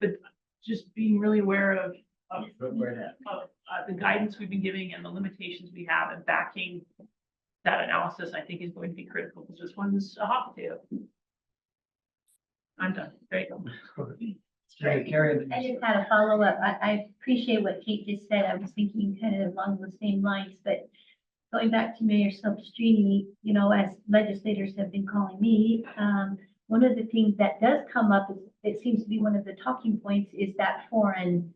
But just being really aware of the guidance we've been giving and the limitations we have and backing that analysis, I think is going to be critical because this one's a hot potato. I'm done. There you go. I just had a follow-up. I appreciate what Kate just said. I was thinking kind of along the same lines, but going back to Mayor Silvestrini, you know, as legislators have been calling me, one of the things that does come up is, it seems to be one of the talking points, is that foreign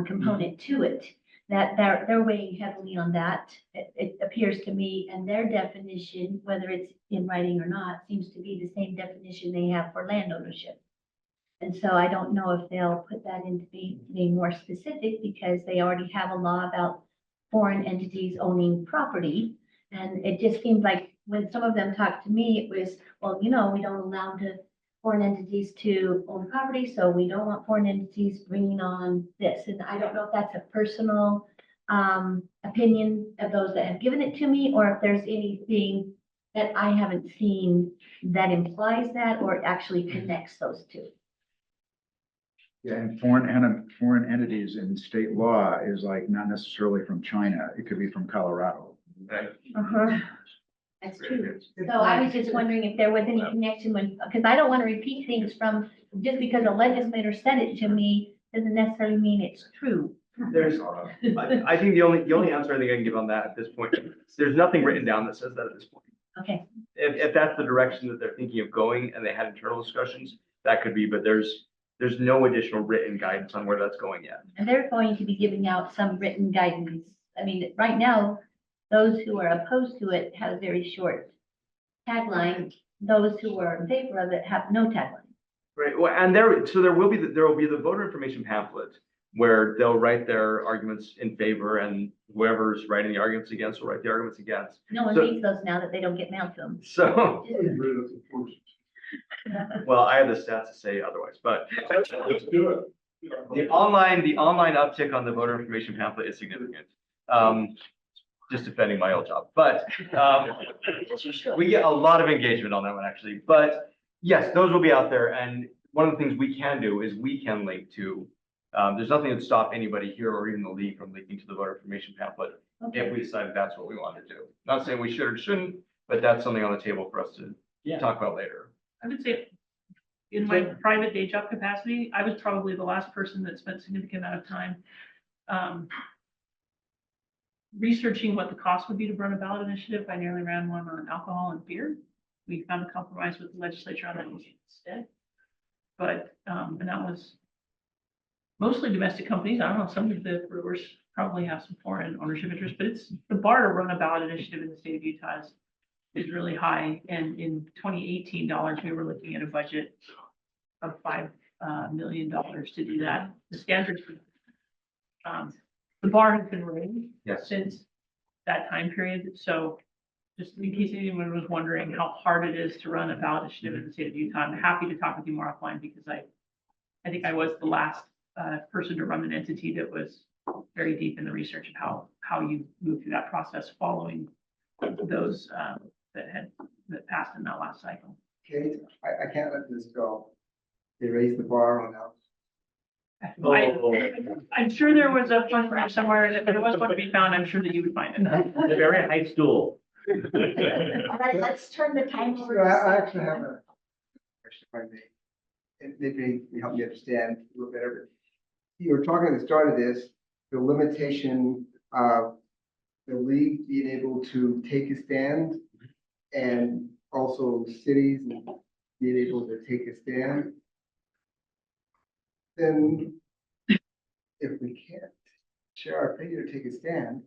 component to it. That they're weighing heavily on that. It appears to me, and their definition, whether it's in writing or not, seems to be the same definition they have for land ownership. And so I don't know if they'll put that into being more specific because they already have a law about foreign entities owning property. And it just seems like when some of them talked to me, it was, well, you know, we don't allow foreign entities to own property, so we don't want foreign entities bringing on this. And I don't know if that's a personal opinion of those that have given it to me, or if there's anything that I haven't seen that implies that or actually connects those two. Yeah, and foreign entities in state law is like not necessarily from China. It could be from Colorado. Right. That's true. So I was just wondering if there was any connection with, because I don't want to repeat things from, just because a legislator said it to me, doesn't necessarily mean it's true. There's, I think the only answer I think I can give on that at this point, there's nothing written down that says that at this point. Okay. If that's the direction that they're thinking of going and they had internal discussions, that could be, but there's no additional written guidance on where that's going yet. And they're going to be giving out some written guidance. I mean, right now, those who are opposed to it have a very short tagline. Those who are in favor of it have no tagline. Right, well, and there will be the voter information pamphlet where they'll write their arguments in favor and whoever's writing the arguments against will write the arguments against. No one So- reads those now that they don't get mailed to them. So, well, I have the stats to say otherwise, but Let's do it. the online uptick on the voter information pamphlet is significant. Just defending my old job, but we get a lot of engagement on that one actually. But yes, those will be out there. And one of the things we can do is we can link to, there's nothing that stop anybody here or even the league from linking to the voter information pamphlet if we decide that's what we want to do. Not saying we should or shouldn't, but that's something on the table for us to talk about later. I would say in my private day job capacity, I was probably the last person that spent significant amount of time researching what the cost would be to run a ballot initiative. I nearly ran one on alcohol and beer. We found a compromise with the legislature on that instead. But, and that was mostly domestic companies. I don't know, some of the brewers probably have some foreign ownership interest, but it's the bar to run a ballot initiative in the state of Utah is really high. And in 2018 dollars, we were looking at a budget of $5 million to do that. The standards for the bar has been raised since that time period. So just in case anyone was wondering how hard it is to run a ballot initiative in the state of Utah, I'm happy to talk with you more offline because I think I was the last person to run an entity that was very deep in the research of how you move through that process following those that passed in that last cycle. Kate, I can't let this go. They raised the bar on that. I'm sure there was a fund for somewhere, and if there was one to be found, I'm sure that you would find it. The very high stool. All right, let's turn the time over. I actually have a question, if I may. And maybe you help me understand a little better. You were talking at the start of this, the limitation of the league being able to take a stand and also cities being able to take a stand. Then if we can't share our opinion or take a stand,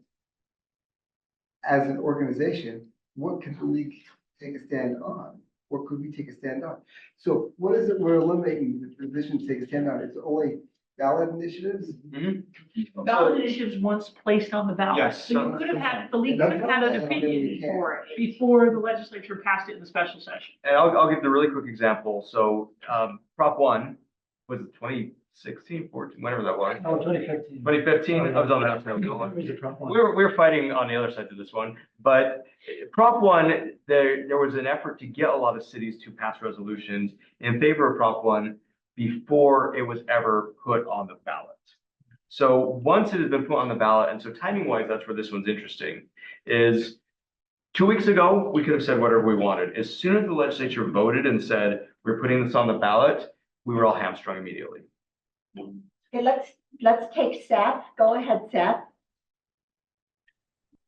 as an organization, what can the league take a stand on? What could we take a stand on? So what is it we're eliminating the position to take a stand on? It's only ballot initiatives? Ballot initiatives once placed on the ballot. Yes. So you could have had, the league could have had an opinion before the legislature passed it in the special session. And I'll give the really quick example. So, Prop 1 was it 2016, 14, whatever that was. Oh, 2015. 2015, I was on that. We were fighting on the other side of this one, but Prop 1, there was an effort to get a lot of cities to pass resolutions in favor of Prop 1 before it was ever put on the ballot. So once it has been put on the ballot, and so timing wise, that's where this one's interesting, is 2 weeks ago, we could have said whatever we wanted. As soon as the legislature voted and said, we're putting this on the ballot, we were all hamstrung immediately. Okay, let's take Seth. Go ahead, Seth.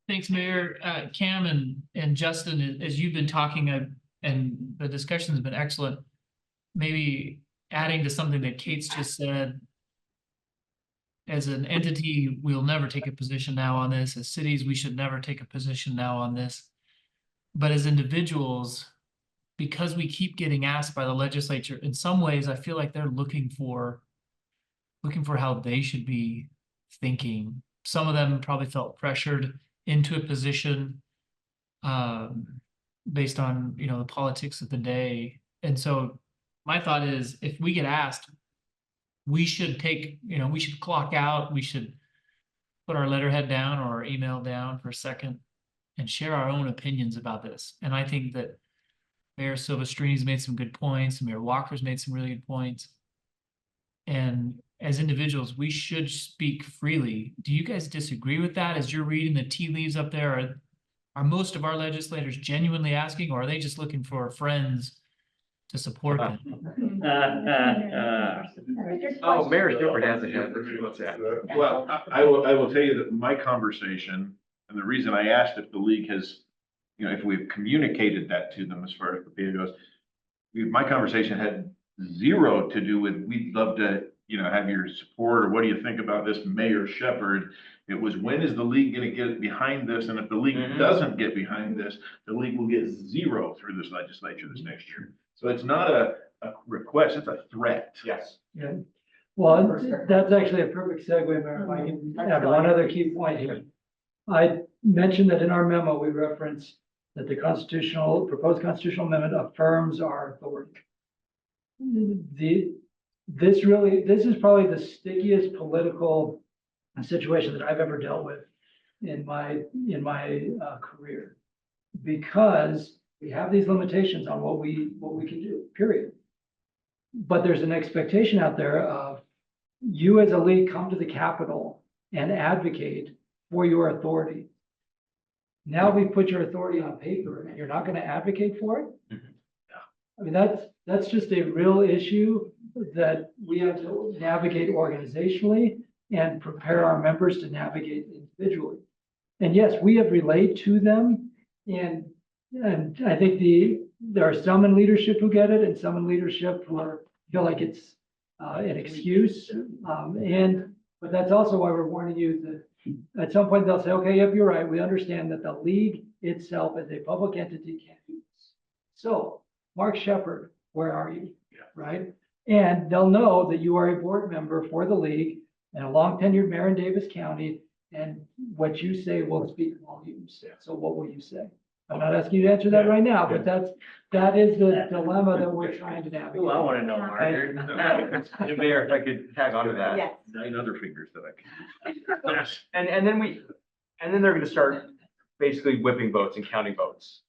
Thanks, Mayor. Cam and Justin, as you've been talking, and the discussion has been excellent. Maybe adding to something that Kate's just said, as an entity, we'll never take a position now on this. As cities, we should never take a position now on this. But as individuals, because we keep getting asked by the legislature, in some ways, I feel like they're looking for how they should be thinking. Some of them probably felt pressured into a position based on, the politics of the day. And so my thought is, if we get asked, we should take, we should clock out, we should put our letterhead down or our email down for a second and share our own opinions about this. And I think that Mayor Silvestrini's made some good points, Mayor Walker's made some really good points. And as individuals, we should speak freely. Do you guys disagree with that? As you're reading the tea leaves up there, are most of our legislators genuinely asking, or are they just looking for friends to support them? Oh, Mayor Stewart has a hand. What's that? Well, I will tell you that my conversation, and the reason I asked if the league has, if we've communicated that to them as far as the PA goes, my conversation had zero to do with, we'd love to, have your support, or what do you think about this, Mayor Shepherd? It was, when is the league going to get behind this? And if the league doesn't get behind this, the league will get zero through this legislature this next year. So it's not a request, it's a threat. Yes. Yeah. Well, that's actually a perfect segue, Mayor. If I can add one other key point here. I mentioned that in our memo, we reference that the proposed constitutional amendment affirms our authority. This is probably the stickiest political situation that I've ever dealt with in my career, because we have these limitations on what we can do, period. But there's an expectation out there of you as a league come to the Capitol and advocate for your authority. Now we put your authority on paper and you're not going to advocate for it. I mean, that's just a real issue that we have to navigate organizationally and prepare our members to navigate individually. And yes, we have relayed to them, and I think there are some in leadership who get it and some in leadership who feel like it's an excuse. But that's also why we're warning you that at some point they'll say, okay, yep, you're right. We understand that the league itself as a public entity can't do this. So Mark Shepherd, where are you? Right? And they'll know that you are a board member for the league and a long tenured mayor in Davis County, and what you say will speak volumes. So what will you say? I'm not asking you to answer that right now, but that is the dilemma that we're trying to navigate. Oh, I want to know, Margaret. Mayor, if I could tag on to that. Yes. 9 other fingers that I can use. And then they're going to start basically whipping votes and counting votes.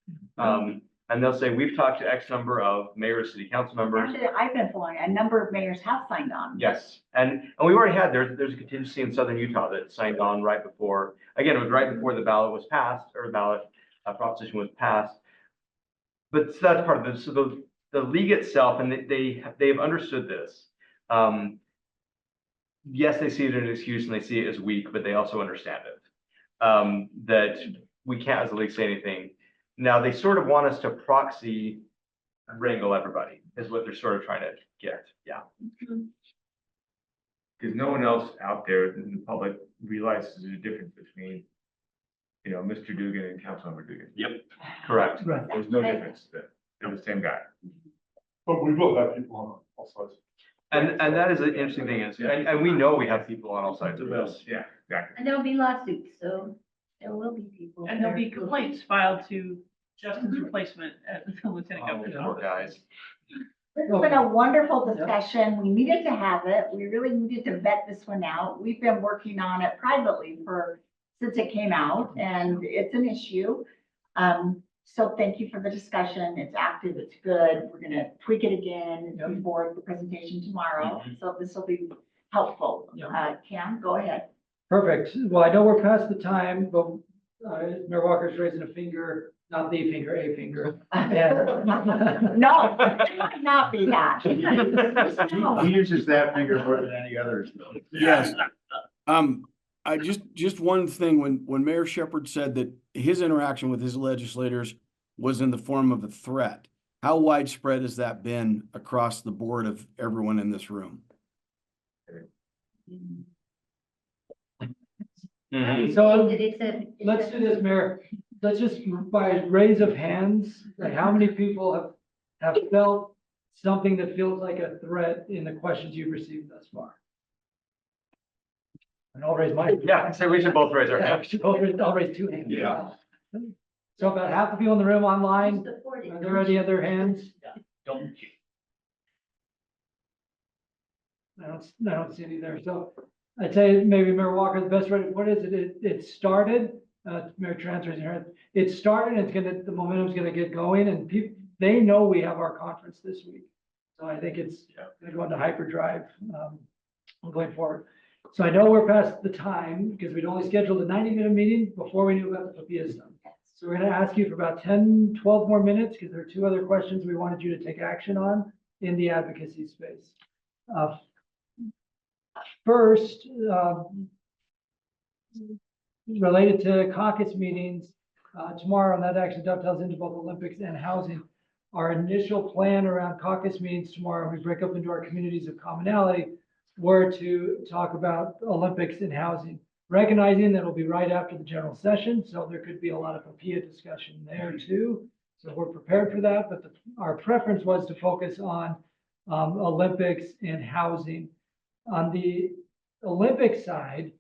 And they'll say, we've talked to X number of mayors, city council members. Actually, I've been following, a number of mayors have signed on. Yes, and we've already had, there's a contingency in southern Utah that signed on right before, again, it was right before the ballot was passed, or the ballot proposition was passed. But so that's part of this. So the league itself, and they've understood this. Yes, they see it as an excuse and they see it as weak, but they also understand it. That we can't as a league say anything. Now, they sort of want us to proxy wrangle everybody, is what they're sort of trying to get. Yeah. Because no one else out there in the public realizes the difference between Mr. Dugan and Councilmember Dugan. Yep. Correct. Right. There's no difference there. They're the same guy. But we will have people on all sides. And that is an interesting thing is, and we know we have people on all sides of this. Yeah, exactly. And there will be lawsuits, so there will be people. And there'll be there. complaints filed to Justin's replacement as the lieutenant governor's Poor office. guys. This has been a wonderful discussion. We needed to have it. We really needed to vet this one out. We've been working on it privately since it came out, and it's an issue. So thank you for the discussion. It's active, it's good. We're gonna tweak it again before the presentation tomorrow. So this will be helpful. Cam, go ahead. Perfect. Well, I know we're past the time, but Mayor Walker's raising a finger, not the finger, a finger. And- No, it might not be that. He uses that finger more than any others. Though. Yes. I just one thing, when Mayor Shepherd said that his interaction with his legislators was in the form of a threat, how widespread has that been across the board of everyone in this room? So It's let's do this, Mayor. Let's just by raise of hands, like how many people have felt something that feels like a threat in the questions you've received thus far? And I'll raise mine. Yeah, so we should both raise our hands. I'll raise two hands. Yeah. So about half the people in the room online, are there any other hands? Don't you? I don't see any there. So I'd say maybe Mayor Walker, the best way to put it is it started, Mayor Trans raising her hand. It started, the momentum's gonna get going, and people, they know we have our conference this week. So I think it's gonna go into hyperdrive, going forward. So I know we're past the time because we'd only scheduled a 90-minute meeting before we knew about the papilla stuff. So we're gonna ask you for about 10, 12 more minutes because there are two other questions we wanted you to take action on in the advocacy space. First, related to caucus meetings tomorrow, and that actually dovetails into both Olympics and housing. Our initial plan around caucus meetings tomorrow, we break up into our communities of commonality, were to talk about Olympics and housing, recognizing that it'll be right after the general session, so there could be a lot of papilla discussion there too. So we're prepared for that, but our preference was to focus on Olympics and housing. On the Olympic side,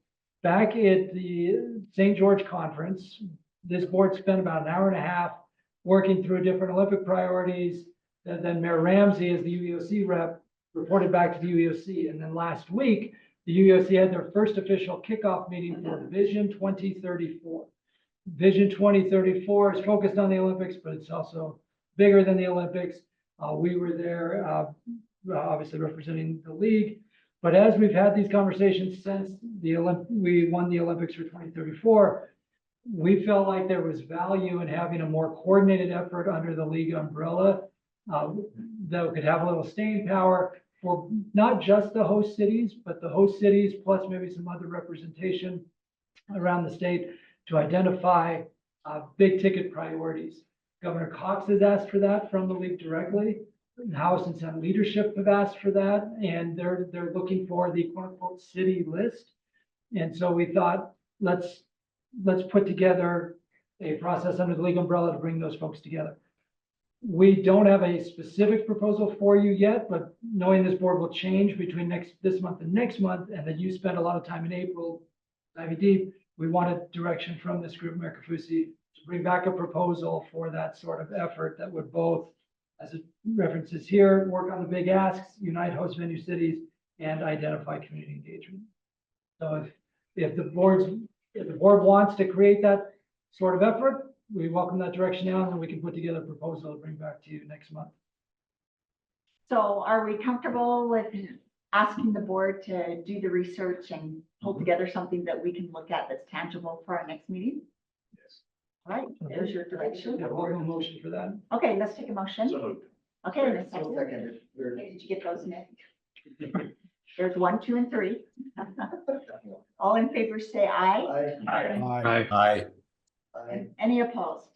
back at the St. George Conference, this board spent about an hour and a half working through different Olympic priorities. Then Mayor Ramsey, as the UEOC rep, reported back to the UEOC. And then last week, the UEOC had their first official kickoff meeting for Vision 2034. Vision 2034 is focused on the Olympics, but it's also bigger than the Olympics. We were there, obviously representing the league. But as we've had these conversations since we won the Olympics for 2034, we felt like there was value in having a more coordinated effort under the league umbrella that could have a little staying power for not just the host cities, but the host cities plus maybe some other representation around the state to identify big ticket priorities. Governor Cox has asked for that from the league directly. House and Senate leadership have asked for that, and they're looking for the quote unquote city list. And so we thought, let's put together a process under the league umbrella to bring those folks together. We don't have a specific proposal for you yet, but knowing this board will change between this month and next month, and that you spent a lot of time in April diving deep, we wanted direction from this group, Mayor Kaufusi, to bring back a proposal for that sort of effort that would both, as it references here, work on the big asks, unite host venue cities, and identify community engagement. So if the board wants to create that sort of effort, we welcome that direction now, and we can put together a proposal to bring back to you next month. So are we comfortable with asking the board to do the research and pull together something that we can look at that's tangible for our next meeting? Yes. All right, there's your direction. Yeah, we'll have a motion for that. Okay, let's take a motion. Okay, and a second. Seconded. Okay, did you get those, Nick? There's 1, 2, and 3. All in favor, say aye. Aye. And any opposed?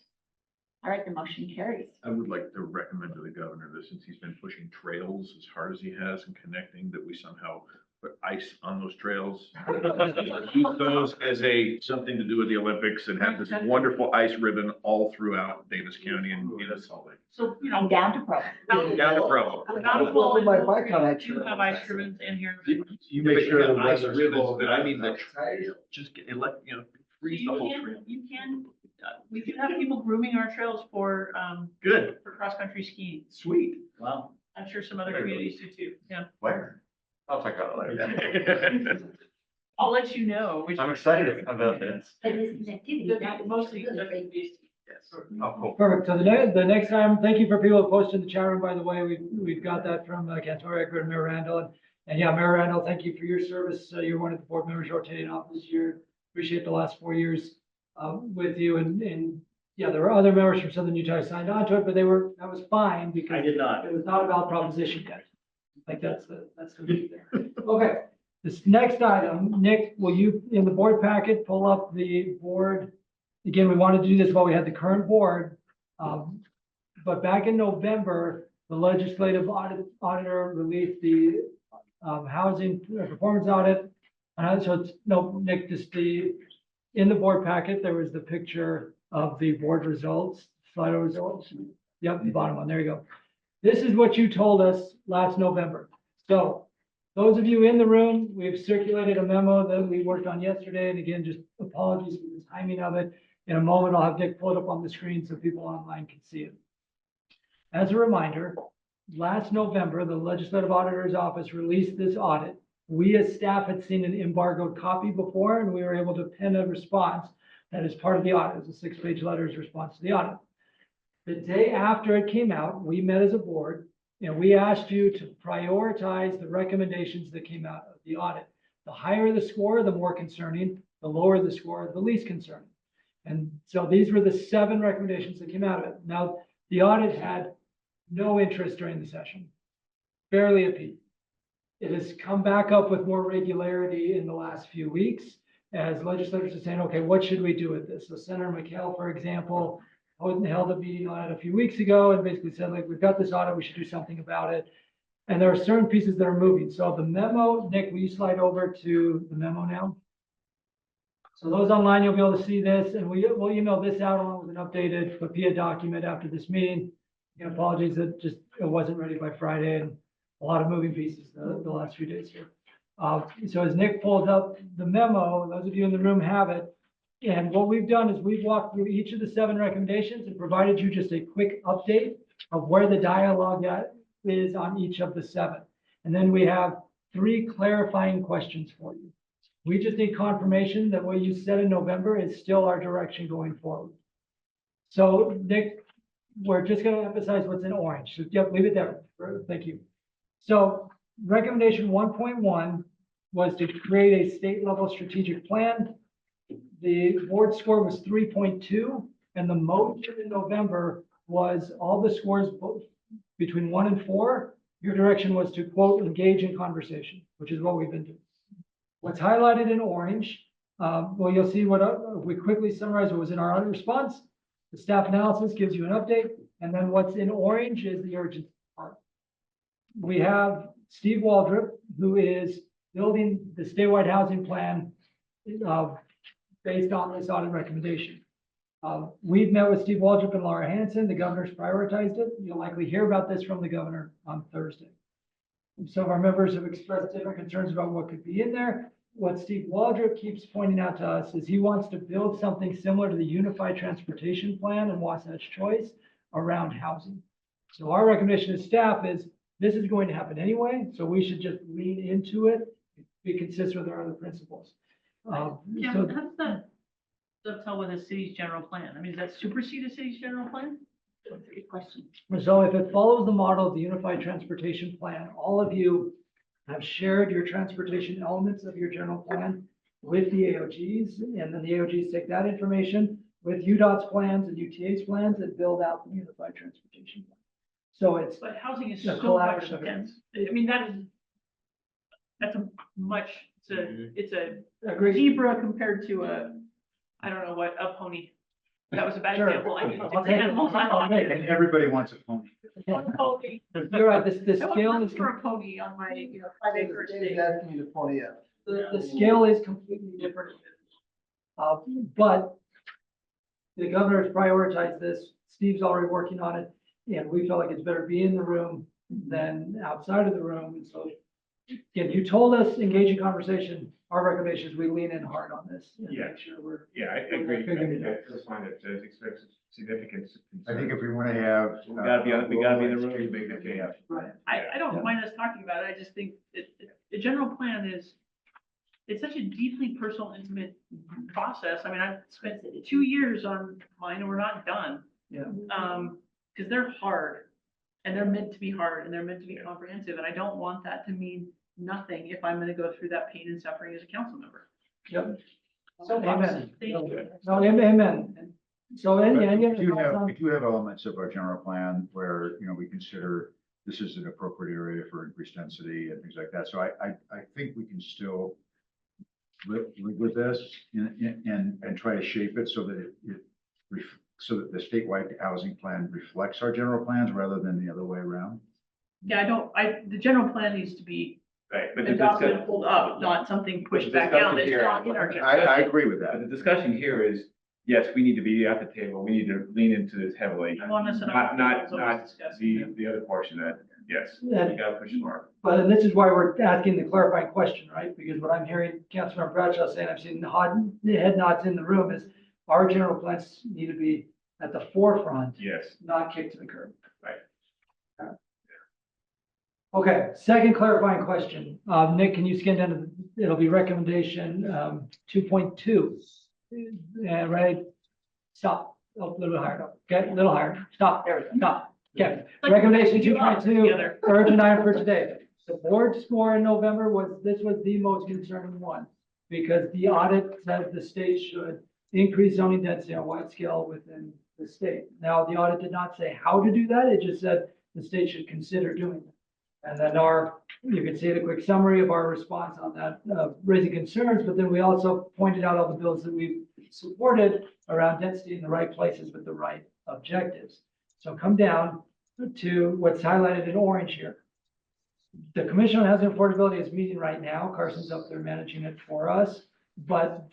All right, the motion carries. I would like to recommend to the governor that since he's been pushing trails as hard as he has and connecting, that we somehow put ice on those trails. Use those as something to do with the Olympics and have this wonderful ice ribbon all throughout Davis County and Salt Lake. So, you know. I'm down to pro. Down to Provo. Not all Put my bike on that do trail. have ice ribbons in here. You make sure the ice ribbons, but I mean the trail, just get, freeze the whole trail. You can, we do have people grooming our trails for, Good, for cross-country skiing. sweet. Wow. I'm sure some other communities do too, yeah. Where? I'll check out it later. I'll let you know. which- I'm excited about this. It is connectivity. that is Mostly. good. Oh, cool. Perfect. So the next time, thank you for people who posted in the chat room, by the way. We've got that from Cantor Egbert and Mayor Randall. And yeah, Mayor Randall, thank you for your service. You're one of the board members rotating off this year. Appreciate the last 4 years with you. And yeah, there were other members from Southern Utah who signed on to it, but that was fine because I did not. it was not about proposition yet. Like that's the key there. Okay, this next item, Nick, will you, in the board packet, pull up the board? Again, we wanted to do this while we had the current board. But back in November, the legislative auditor released the housing performance audit. So it's, no, Nick, just in the board packet, there was the picture of the board results, Slido results. Yep, the bottom one, there you go. This is what you told us last November. So those of you in the room, we've circulated a memo that we worked on yesterday. And again, just apologies for the timing of it. In a moment, I'll have Dick pull it up on the screen so people online can see it. As a reminder, last November, the Legislative Auditor's Office released this audit. We as staff had seen an embargoed copy before, and we were able to pen a response that is part of the audit. It's a 6-page letter's response to the audit. The day after it came out, we met as a board, and we asked you to prioritize the recommendations that came out of the audit. The higher the score, the more concerning. The lower the score, the least concerning. And so these were the 7 recommendations that came out of it. Now, the audit had no interest during the session, barely a peep. It has come back up with more regularity in the last few weeks as legislators are saying, okay, what should we do with this? So Senator McHale, for example, held a meeting on it a few weeks ago and basically said, like, we've got this audit, we should do something about it. And there are certain pieces that are moving. So the memo, Nick, will you slide over to the memo now? So those online, you'll be able to see this, and we'll email this out along with an updated PAPIA document after this meeting. And apologies that just it wasn't ready by Friday, and a lot of moving pieces the last few days here. So as Nick pulls up the memo, those of you in the room have it. And what we've done is we've walked through each of the 7 recommendations and provided you just a quick update of where the dialogue is on each of the 7. And then we have 3 clarifying questions for you. We just need confirmation that what you said in November is still our direction going forward. So Nick, we're just going to emphasize what's in orange. So yep, leave it there. Thank you. So recommendation 1.1 was to create a state level strategic plan. The board score was 3.2, and the motion in November was all the scores between 1 and 4. Your direction was to, quote, engage in conversation, which is what we've been doing. What's highlighted in orange, well, you'll see what we quickly summarize what was in our audit response. The staff analysis gives you an update, and then what's in orange is the urgent part. We have Steve Waldrop, who is building the statewide housing plan based on this audit recommendation. We've met with Steve Waldrop and Laura Hansen. The governor's prioritized it. You'll likely hear about this from the governor on Thursday. Some of our members have expressed different concerns about what could be in there. What Steve Waldrop keeps pointing out to us is he wants to build something similar to the Unified Transportation Plan and Wasatch Choice around housing. So our recommendation as staff is this is going to happen anyway, so we should just lean into it, be consistent with our other principles. Yeah, how does that dovetail with the city's general plan? I mean, does that supersede the city's general plan? That's a good question. So if it follows the model of the Unified Transportation Plan, all of you have shared your transportation elements of your general plan with the AOGs, and then the AOGs take that information with UDOT's plans and UTA's plans and build out the Unified Transportation Plan. So it's. But housing is a so much collaborative dense. I mean, that's a much, it's a Agreed. zebra compared to a, I don't know what, a pony. That was a bad Sure. example. I didn't I'll take the take it. animals. I I'll take And everybody wants a pony. want a pony. You're right, the I want scale room is, for a pony on my, 5 acre estate. asking you to pony up. the scale is completely different. But the governor has prioritized this, Steve's already working on it, and we feel like it's better be in the room than outside of the room, and so. Again, you told us, engage in conversation, our recommendation is we lean in hard on this. And Yeah. make sure we're. Yeah, I agree. I think that's fine, it's significance. I think if we want to have. We gotta be on- we gotta be in the room. Street big, okay, yeah. Right. I don't Yeah. mind us talking about it. I just think the general plan is, it's such a deeply personal, intimate process. I mean, I've spent 2 years on mine and we're not done. Yeah. Because they're hard and they're meant to be hard and they're meant to be comprehensive. And I don't want that to mean nothing if I'm gonna go through that pain and suffering as a council member. Yep. So, Amen. thank you. No, amen. So, But any we other do thoughts have, on? we do have elements of our general plan where, we consider this is an appropriate area for increased density and things like that. So I think we can still live with this and try to shape it so that so that the statewide housing plan reflects our general plans rather than the other way around. Yeah, the general plan needs to be Right, but adopted and pulled up, not something pushed back out that's not in our general. I agree with that. But the discussion here is, yes, we need to be at the table, we need to lean into this heavily. I want us to. Not the other portion that, yes, we Yeah. gotta push more. But this is why we're asking the clarifying question, right? Because what I'm hearing Councilmember Bradshaw saying, I've seen the head nods in the room is our general plans need to be at the forefront, Yes, not kicked to the curb. right. Okay, second clarifying question. Nick, can you scan down to, it'll be recommendation, 2.2. Right, stop, a little bit higher, okay, a little higher, stop, there we go, stop. Okay, recommendation 2.2, urgent item for today. The board score in November was the most concerning one. Because the audit says the state should increase zoning density on a wide scale within the state. Now, the audit did not say how to do that, it just said the state should consider doing it. And then you can see the quick summary of our response on that, raising concerns, but then we also pointed out all the bills that we've supported around density in the right places with the right objectives. So come down to what's highlighted in orange here. The Commission on Housing Affordability is meeting right now. Carson's up there managing it for us. But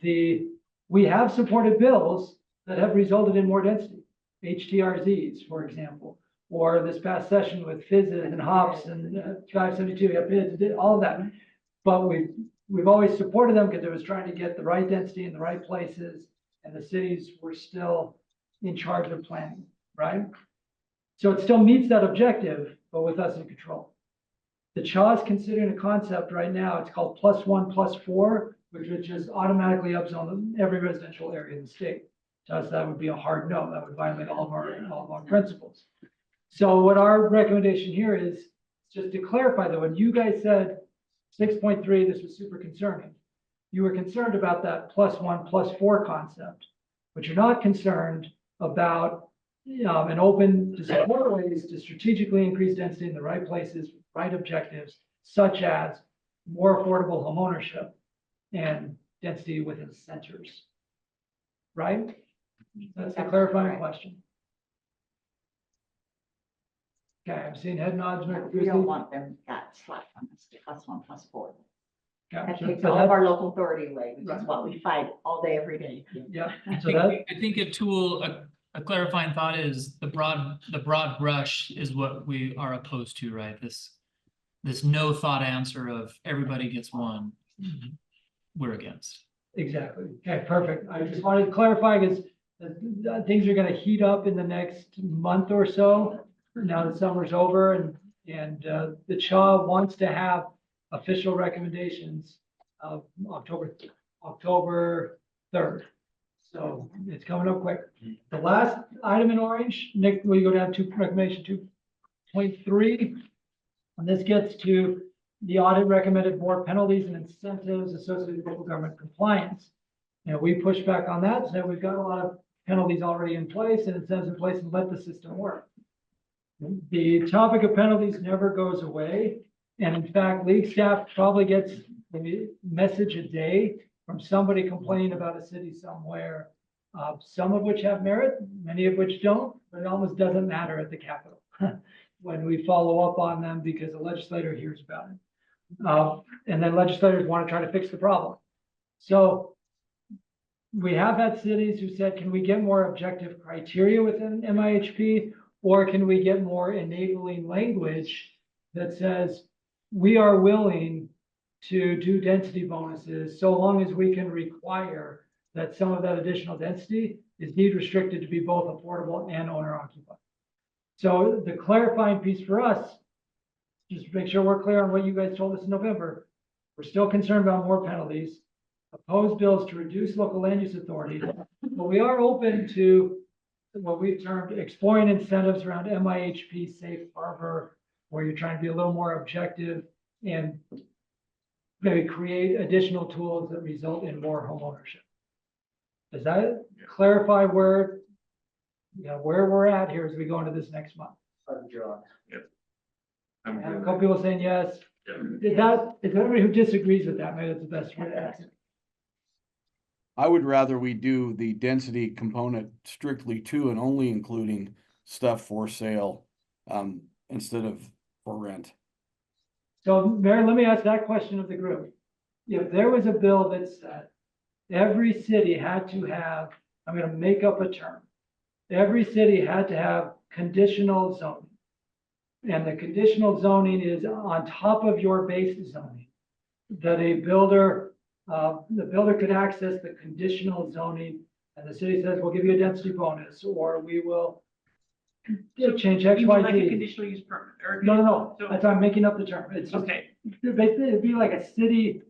we have supported bills that have resulted in more density. HTRZs, for example, or this past session with FIZs and HOPs and 572, yeah, PIDs, all of that. But we've always supported them because it was trying to get the right density in the right places, and the cities were still in charge of planning, right? So it still meets that objective, but with us in control. The CHA is considering a concept right now, it's called +1+4, which would just automatically upzone every residential area in the state. To us, that would be a hard no, that would violate all of our principles. So what our recommendation here is, just to clarify that when you guys said 6.3, this was super concerning. You were concerned about that +1+4 concept, but you're not concerned about an open to support ways to strategically increase density in the right places, right objectives, such as more affordable homeownership and density within centers. Right? That's the clarifying question. Okay, I'm seeing head nods. We don't want them got slapped on us, +1+4. Okay, That so takes all of that's- our local authority away, which Right. is what we fight all day, every day. Yeah, I so think, that, I think a tool, a clarifying thought is the broad brush is what we are opposed to, right? This no thought answer of everybody gets one, we're against. exactly. Okay, perfect. I just wanted to clarify because things are gonna heat up in the next month or so. Now that summer's over and the CHA wants to have official recommendations of October 3rd. So it's coming up quick. The last item in orange, Nick, will you go down to recommendation 2.3? And this gets to the audit recommended more penalties and incentives associated with local government compliance. We pushed back on that, said we've got a lot of penalties already in place and incentives in place and let the system work. The topic of penalties never goes away. And in fact, league staff probably gets a message a day from somebody complaining about a city somewhere some of which have merit, many of which don't, but it almost doesn't matter at the Capitol when we follow up on them because the legislator hears about it. And then legislators want to try to fix the problem. So we have had cities who said, can we get more objective criteria within MIHP, or can we get more enabling language that says we are willing to do density bonuses so long as we can require that some of that additional density is deed restricted to be both affordable and owner occupied. So the clarifying piece for us, just to make sure we're clear on what you guys told us in November, we're still concerned about more penalties, opposed bills to reduce local land use authority, but we are open to what we've termed exploring incentives around MIHP safe harbor, where you're trying to be a little more objective and maybe create additional tools that result in more home ownership. Does that clarify where, where we're at here as we go into this next month? Yep. I have a couple people saying yes. Is everybody who disagrees with that, maybe that's the best way to ask it. I would rather we do the density component strictly to and only including stuff for sale, instead of for rent. So Mary, let me ask that question of the group. If there was a bill that said every city had to have, I'm going to make up a term, every city had to have conditional zoning. And the conditional zoning is on top of your base zoning, that a builder, the builder could access the conditional zoning, and the city says, we'll give you a density bonus, or we will change X, You Y, mean like a Z. conditional use permit or? No. So- That's why I'm making up the term. It's just, Okay, basically, it'd be like a city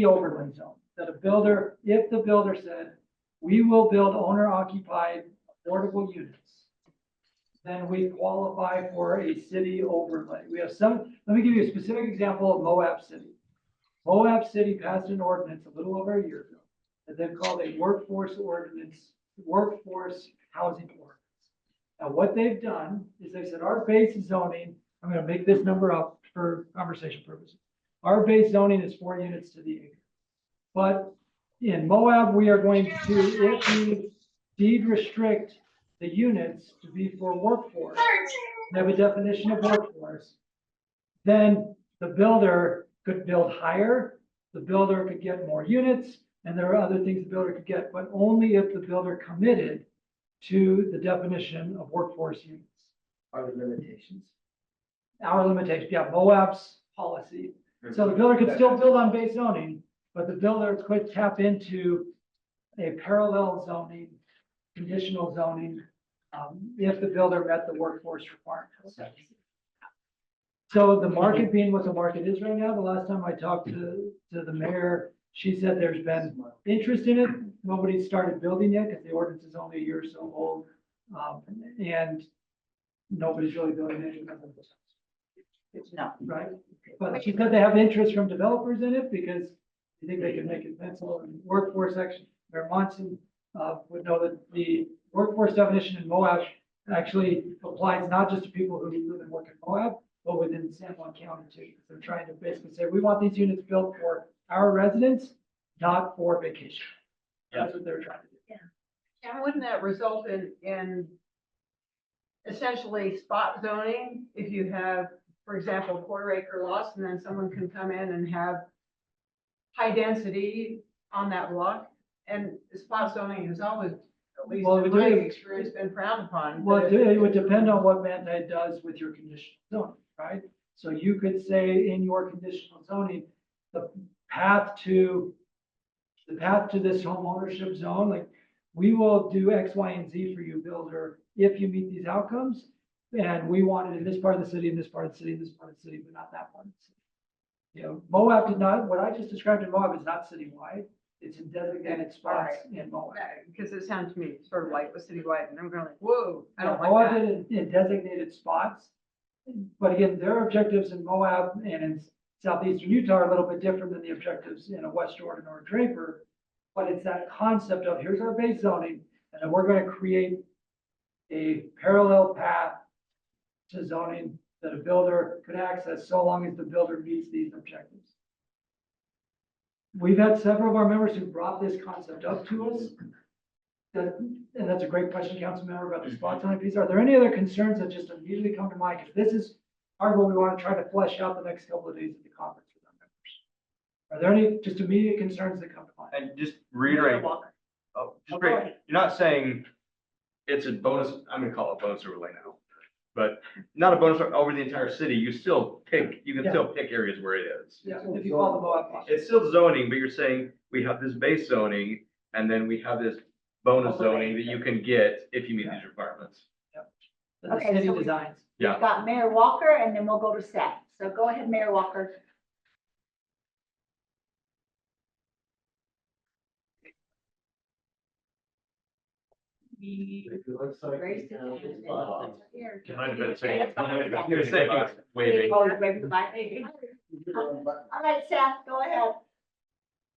overlay zone, that a builder, if the builder said, we will build owner occupied affordable units, then we qualify for a city overlay. We have some, let me give you a specific example of Moab City. Moab City passed an ordinance a little over a year ago that they've called a workforce ordinance, workforce housing ordinance. Now, what they've done is they said our base zoning, I'm going to make this number up for conversation purposes. Our base zoning is 4 units to the acre. But in Moab, we are going to, if we deed restrict the units to be for workforce, they have a definition of workforce, then the builder could build higher, the builder could get more units, and there are other things the builder could get, but only if the builder committed to the definition of workforce units. Are the limitations? Our limitations, yeah, Moab's policy. So the builder could still build on base zoning, but the builder could tap into a parallel zoning, conditional zoning, if the builder met the workforce requirements. So the market being what the market is right now, the last time I talked to the mayor, she said there's been interest in it. Nobody's started building yet because the ordinance is only a year or so old. And nobody's really building it. It's not. Right? But she said they have interest from developers in it because they think they can make it pencil and workforce section. Mayor Monson would know that the workforce definition in Moab actually applies not just to people who live and work in Moab, but within San Juan County too. They're trying to basically say, we want these units built for our residents, not for vacation. That's what they're trying to do. And wouldn't that result in essentially spot zoning? If you have, for example, 1/4 acre lots, and then someone can come in and have high density on that block, and spot zoning is always, at least Well, in my experience, been frowned upon. Well, But it would depend on what mandate does with your conditional zoning, right? So you could say in your conditional zoning, the path to this home ownership zone, like, we will do X, Y, and Z for you, builder, if you meet these outcomes. And we want it in this part of the city, in this part of the city, in this part of the city, but not that part of the city. You know, Moab did not, what I just described in Moab is not citywide. It's in designated spots in Moab. because it sounds to me sort of like the citywide, and I'm going like, whoa, I don't Moab like that. did it in designated spots. But again, their objectives in Moab and in southeastern Utah are a little bit different than the objectives in a West Jordan or a Draper. But it's that concept of, here's our base zoning, and then we're going to create a parallel path to zoning that a builder could access so long as the builder meets these objectives. We've had several of our members who brought this concept up to us. And that's a great question, Councilmember, about the spot time piece. Are there any other concerns that just immediately come to mind? Because this is part of what we want to try to flesh out the next couple of days of the conference with our members. Are there any just immediate concerns that come to mind? And just reiterate, oh, just great. You're not saying it's a bonus, I'm gonna call it a bonus overlay now. But not a bonus over the entire city. You still pick, you can Yeah. still pick areas where it is. Yeah, if you call the Moab Posse. It's still zoning, but you're saying we have this base zoning and then we have this bonus zoning that you can get if you meet these requirements. That the Okay, city so we- designs. Yeah. We've got Mayor Walker and then we'll go to Seth. So go ahead, Mayor Walker. Grace is here. Might have been saying, you're saying waving. All right, Seth, go ahead.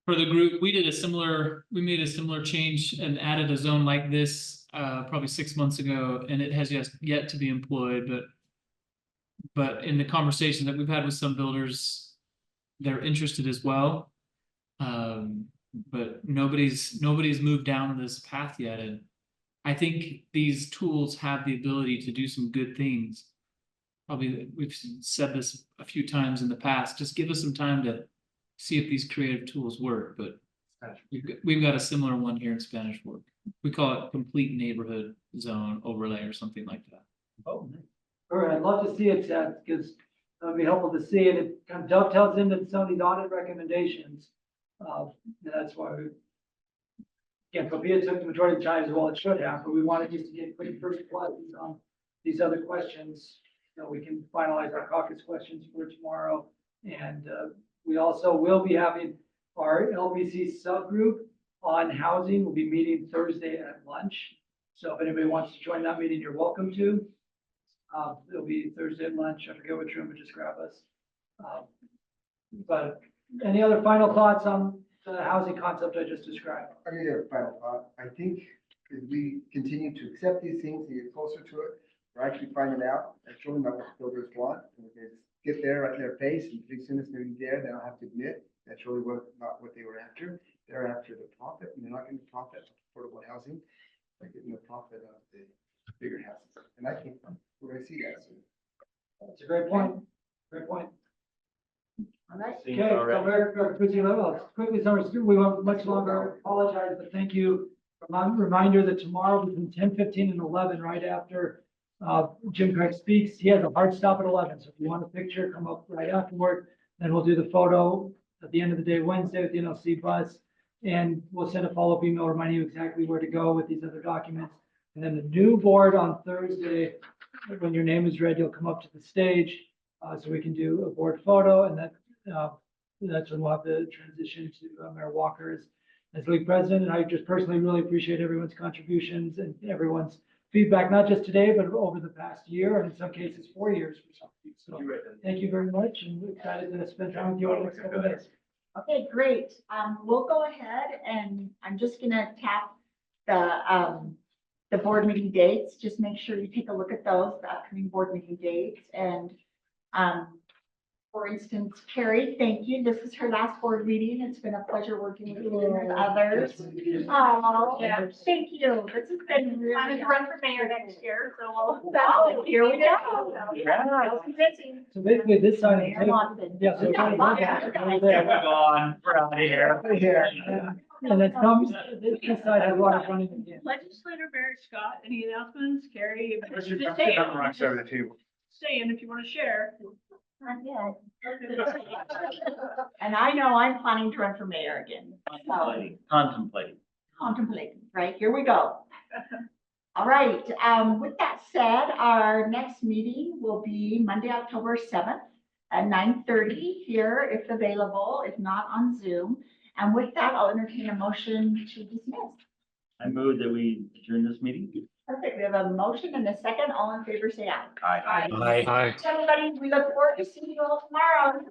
For the group, we made a similar change and added a zone like this, probably 6 months ago, and it has yet to be employed, but in the conversation that we've had with some builders, they're interested as well. But nobody's moved down this path yet, and I think these tools have the ability to do some good things. Probably, we've said this a few times in the past, just give us some time to see if these creative tools work, but we've got a similar one here in Spanish Fork. We call it complete neighborhood zone overlay or something like that. Oh, All right, I'd love to see it, Seth, because it'd be helpful to see it. It kind of dovetails into some of these audit recommendations. And that's why again, Copia took the majority of the time as well it should have, but we wanted just to get quick first questions on these other questions. So we can finalize our caucus questions for tomorrow. And we also will be having our LBC subgroup on housing. We'll be meeting Thursday at lunch. So if anybody wants to join that meeting, you're welcome to. It'll be Thursday at lunch. I forget which room, but just grab us. But any other final thoughts on the housing concept I just described? I mean, a final thought. I think as we continue to accept these things and get closer to it, we're actually finding out that's really not what the builders want. And if they get there at their pace, and pretty soon as they're there, they'll have to admit that's really not what they were after. They're after the profit, and they're not getting the profit of affordable housing. They're getting the profit of the bigger houses. And I think we're gonna see that soon. That's a great point. Great point. All right. Okay, so very busy level. Quickly, sorry, we won't much longer apologize, but thank you. Reminder that tomorrow between 10:15 and 11, right after Jim Craig speaks, he has a hard stop at 11. So if you want a picture, come up right afterward. Then we'll do the photo at the end of the day, Wednesday with the NLC bus. And we'll send a follow-up email reminding you exactly where to go with these other documents. And then the new board on Thursday, when your name is read, you'll come up to the stage so we can do a board photo, and that's when we'll have the transition to Mayor Walker as league president. And I just personally really appreciate everyone's contributions and everyone's feedback, not just today, but over the past year, and in some cases 4 years for some people. So thank you very much, and we're excited to spend time with you over the next couple of days. Okay, great. We'll go ahead and I'm just gonna tap the board meeting dates. Just make sure you take a look at those, the upcoming board meeting dates. And for instance, Carrie, thank you. This is her last board meeting. It's been a pleasure working with you and others. Oh, Yeah. thank you. This has been I'm really. gonna run for mayor next year, so we'll. Oh, here we go. I'll be busy. So basically this side of the Mayor table. Watson. Yeah. so- Yeah, on, we're out of here. And it comes, this side has a lot of running again. Legislator Barry Scott, any announcements? Carrie? Where's Just your saying, rocks over the table? saying if you want to share. Not yet. And I know I'm planning to run for mayor again. So, contemplating, right? Here we go. All right, with that said, our next meeting will be Monday, October 7th at 9:30 here, if available, if not on Zoom. And with that, I'll entertain a motion to dismiss. I move that we adjourn this meeting. Perfect. We have a motion and a second. All in favor, say aye. Aye. Everybody, we look forward to seeing you all tomorrow.